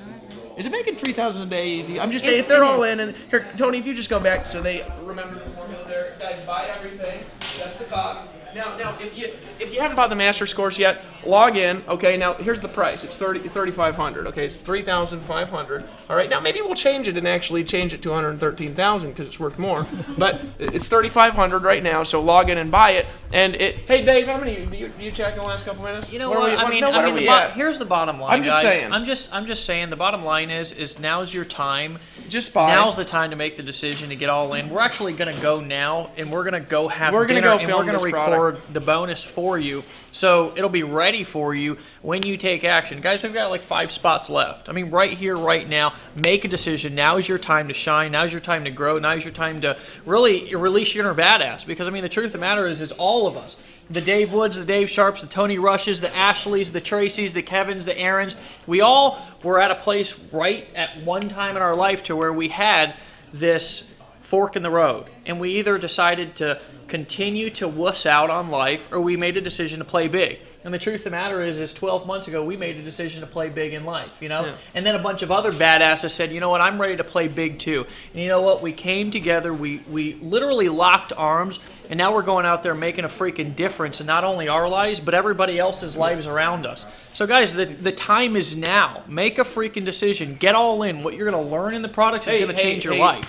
Is it making 3,000 a day easy? I'm just saying, if they're all in, and here, Tony, if you just go back so they remember the formula there, guys, buy everything. That's the cost. Now, if you haven't bought the Master's course yet, log in. Okay, now here's the price. It's $3,500. Okay, it's $3,500. All right, now maybe we'll change it and actually change it to $113,000 because it's worth more. But it's $3,500 right now. So log in and buy it. And hey, Dave, how many do you check in the last couple minutes? You know what? Here's the bottom line, I'm just guys. saying. I'm just saying. The bottom line is now's your time. Just buy. Now's the time to make the decision to get all in. We're actually going to go now, and we're going to go have We're dinner, gonna go and film we're going to this record product. the bonus for you, so it'll be ready for you when you take action. Guys, we've got like 5 spots left. I mean, right here, right now, make a decision. Now is your time to shine. Now is your time to grow. Now is your time to really release your inner badass. Because, I mean, the truth of the matter is all of us. The Dave Woods, the Dave Sharps, the Tony Rushes, the Ashleys, the Tracys, the Kevins, the Aarons, we all were at a place right at one time in our life to where we had this fork in the road. And we either decided to continue to wuss out on life or we made a decision to play big. And the truth of the matter is 12 months ago, we made a decision to play big in life, you know? Yeah. And then a bunch of other badasses said, you know what, I'm ready to play big too. And you know what, we came together, we literally locked arms, and now we're going out there making a freaking difference in not only our lives, but everybody else's lives around us. So guys, the time is now. Make a freaking decision. Get all in. What you're going to learn in the products is going to change your life.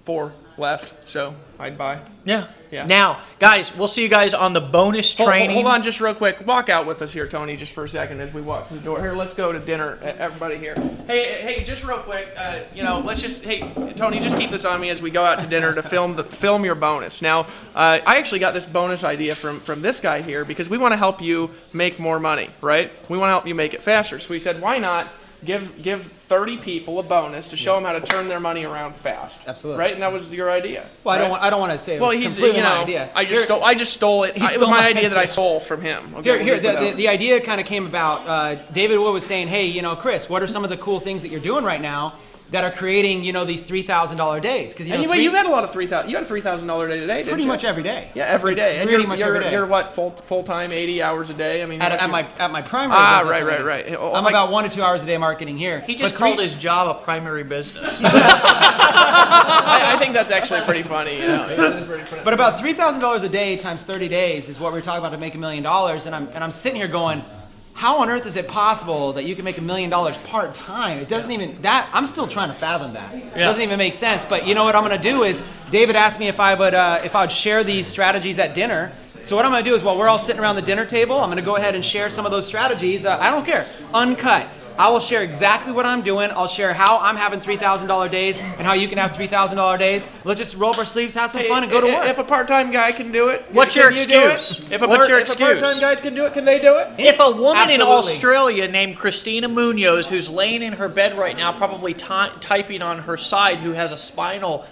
4 left, so I'd buy. Yeah. Now, guys, we'll see you guys on the bonus training. Hold on just real quick. Walk out with us here, Tony, just for a second as we walk through the door. Here, let's go to dinner, everybody here. Hey, just real quick, let's just, hey, Tony, just keep this on me as we go out to dinner to film your bonus. Now, I actually got this bonus idea from this guy here because we want to help you make more money, right? We want to help you make it faster. So we said, why not give 30 people a bonus to show them how to turn their money around fast. Absolutely. Right? And that was your idea. Well, right? I don't want to say it well, was he's completely my idea. I just stole it. It was my idea that I stole from him. Okay, the idea kind of came about. David Wood was saying, hey, Chris, what are some of the cool things that you're doing right now that are creating, these $3,000 days? Because anyway, you had a lot of $3,000. You had a $3,000 day today, didn't pretty you? much every day. Yeah, every day. And pretty much every day. You're what, full time, 80 hours a day? I mean, at my primary. business right. I'm about 1 to 2 hours a day marketing here. He just called his job a primary business. I think that's actually pretty funny. It is pretty funny. But about $3,000 a day times 30 days is what we're talking about to make $1 million. And I'm sitting here going, how on earth is it possible that you can make $1 million part-time? It doesn't even, I'm still trying to fathom that. It doesn't even make sense. But you know what I'm going to do is, David asked me if I would share these strategies at dinner. So what I'm going to do is, while we're all sitting around the dinner table, I'm going to go ahead and share some of those strategies. I don't care. Uncut. I will share exactly what I'm doing. I'll share how I'm having $3,000 days and how you can have $3,000 days. Let's just roll up our sleeves, have some fun, and go to work. If a part-time guy can do it, what's your excuse? If a part-time guy can do it, can they do it? If a woman in Australia named Christina Munoz, who's laying in her bed right now, probably typing on her side, who has a spinal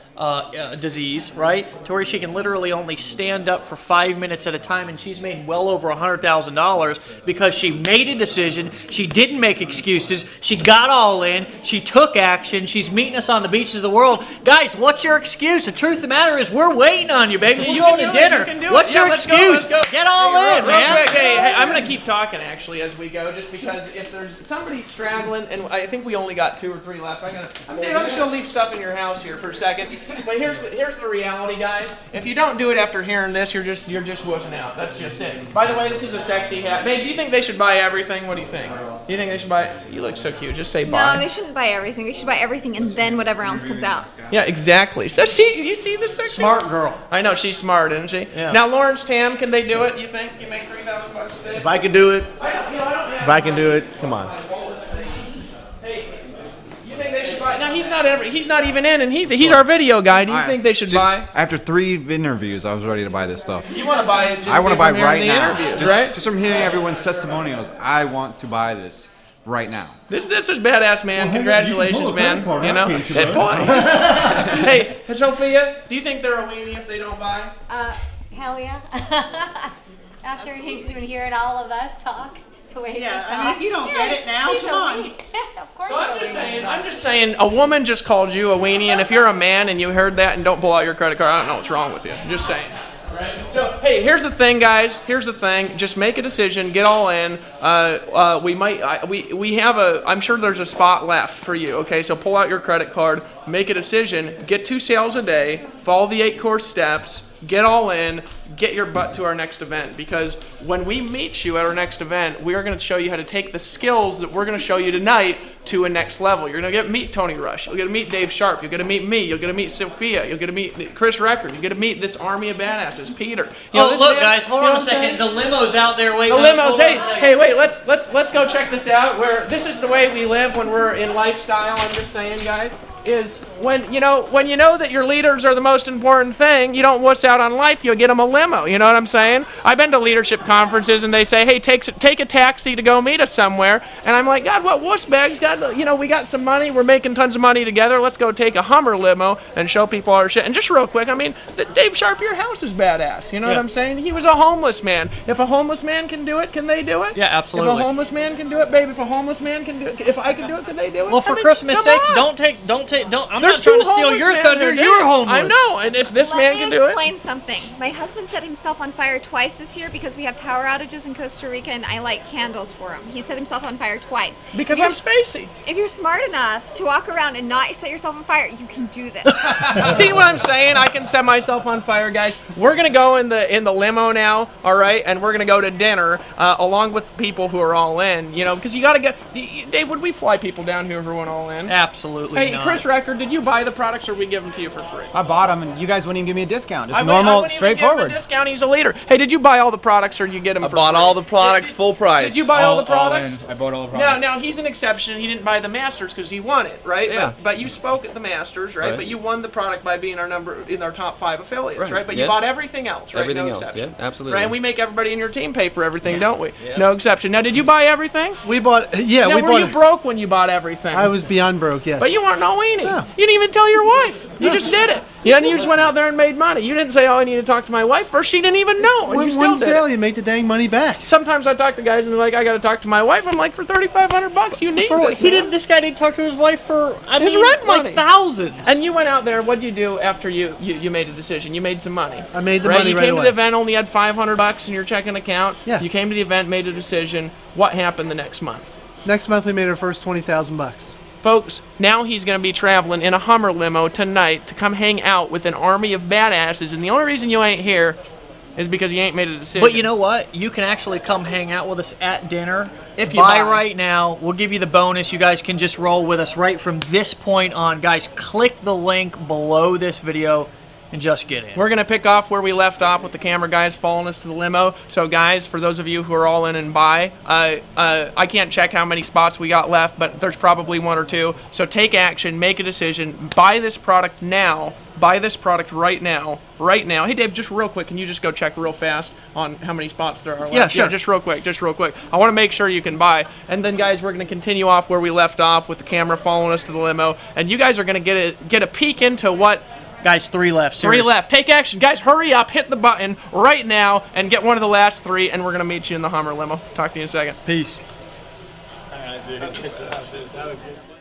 disease, right, to where she can literally only stand up for 5 minutes at a time, and she's made well over $100,000 because she made a decision, she didn't make excuses, she got all in, she took action, she's meeting us on the beaches of the world. Guys, what's your excuse? The truth of the matter is we're waiting on you, baby. We're going to dinner. What's your excuse? Get all in, man. Hey, I'm going to keep talking, actually, as we go, just because if there's somebody straggling, and I think we only got 2 or 3 left, I'm just going to leave stuff in your house here for a second. But here's the reality, guys. If you don't do it after hearing this, you're just wussing out. That's just it. By the way, this is a sexy hat. Babe, do you think they should buy everything? What do you think? Do you think they should buy it? You look so cute. Just say buy. No, they shouldn't buy everything. They should buy everything and then whatever else comes out. Yeah, exactly. So you see this sexy? Smart girl. I know, she's smart, isn't she? Yeah. Now, Lawrence Tam, can they do it? You think you make $3,000 a day? If I can do it, I don't if I can do it, come on. Hey, you think they should buy buy? Now he's not even in, and he's our video guy. Do you think they should buy? After 3 interviews, I was ready to buy this stuff. You want to buy it? Just I want to buy from hearing right the now. interviews, right? Just from hearing everyone's testimonials, I want to buy this right now. This is badass, man. Well, Congratulations, you can man. pull a You know. credit card out, can't you, Hey, Sophia, do you think they're a weenie if they don't buy? Hell yeah. After he's been hearing all of us talk the way Yeah, he I mean, if you don't get it now, he's come a on. weenie. Of course So I'm he's a weenie. I'm just saying, a woman just called you a weenie, and if you're a man and you heard that and don't pull out your credit card, I don't know what's wrong with you. I'm just saying. Right. So hey, here's the thing, guys. Here's the thing. Just make a decision. Get all in. We have a. I'm sure there's a spot left for you. Okay, so pull out your credit card. Make a decision. Get 2 sales a day. Follow the 8 core steps. Get all in. Get your butt to our next event, because when we meet you at our next event, we are going to show you how to take the skills that we're going to show you tonight to a next level. You're going to meet Tony Rush. You're going to meet Dave Sharp. You're going to meet me. You're going to meet Sophia. You're going to meet Chris Record. You're going to meet this army of badasses, Peter. You know, Oh, this look, man- guys, hold you know on a what I'm second. saying? The limo's out there waiting. The limos. Hold on a second. Hey, wait. Let's go check this out. Where this is the way we live when we're in lifestyle. I'm just saying, guys. Is when you know that your leaders are the most important thing, you don't wuss out on life, you'll get them a limo. You know what I'm saying? I've been to leadership conferences and they say, hey, take a taxi to go meet us somewhere, and I'm like, God, what wuss bags? God, we got some money, we're making tons of money together. Let's go take a Hummer limo and show people our shit. And just real quick, I mean, Dave Sharp, your house is badass. You know what I'm saying? He was a homeless man. If a homeless man can do it, can they do it? Yeah, absolutely. If a homeless man can do it, babe, if a homeless man can do it, if I can do it, can they do it? Well, for Christmas come sakes, on. I'm There's not trying to 2 steal homeless your men thunder. there. You're homeless. I know, and if this man can do it. Let me explain something. My husband set himself on fire twice this year because we have power outages in Costa Rica, and I light candles for him. He set himself on fire twice. Because I'm spacey. If you're smart enough to walk around and not set yourself on fire, you can do this. See what I'm saying? I can set myself on fire, guys. We're gonna go in the limo now, all right, and we're gonna go to dinner along with people who are all in. You know, because you gotta get. Dave, would we fly people down here if we went all in? Absolutely Hey, not. Chris Record, did you buy the products or we give them to you for free? I bought them, and you guys wouldn't even give me a discount. Just I normal, wouldn't even straightforward. give him a discount. He's a leader. Hey, did you buy all the products or did you get them for free? I bought all the products full price. Did you buy all the products? I bought all the products. Now he's an exception. He didn't buy the Masters because he won it, right? Yeah. But you spoke at the Masters, right? Right. But you won the product by being in our top 5 affiliates, Right. right? But Yeah. you bought everything else, right? Everything no else, exception. yeah, absolutely. Right? And we make everybody in your team pay for everything, don't we? Yeah. No exception. Now, did you buy everything? We bought, yeah, now, we were bought you broke when you bought everything? I was beyond broke, yes. But you weren't no weenie. No. You didn't even tell your wife. You No. just did it. Yeah, and you just went out there and made money. You didn't say, oh, I need to talk to my wife first. She didn't even know. And you still One did sale, it. you make the dang money back. Sometimes I talk to guys and they're like, I got to talk to my wife. I'm like, for $3,500, you need this. man. This guy didn't talk to his wife for His rent money. thousands. And you went out there. What did you do after you made a decision? You made some money. I made the right? money You right came away. to the event, only had $500 in your checking account. Yeah. You came to the event, made a decision. What happened the next month? Next month we made our first $20,000. Folks, now he's going to be traveling in a Hummer limo tonight to come hang out with an army of badasses, and the only reason you ain't here is because you ain't made a decision. But you know what? You can actually come hang out with us at dinner. If you buy buy. right now, we'll give you the bonus. You guys can just roll with us right from this point on. Guys, click the link below this video and just get in. We're going to pick off where we left off with the camera guys following us to the limo. So, guys, for those of you who are all in and buy, I can't check how many spots we got left, but there's probably 1 or 2. So take action, make a decision, buy this product now. Buy this product right now. Right now. Hey, Dave, just real quick, can you just go check real fast on how many spots there are left? Yeah, sure. Just real quick. I want to make sure you can buy. And then, guys, we're going to continue off where we left off with the camera following us to the limo. And you guys are going to get a peek into what... Guys, 3 left. 3 left. Take action. Guys, hurry up. Hit the button right now and get one of the last 3, and we're going to meet you in the Hummer limo. Talk to you in a second. Peace. All right, dude. That was good.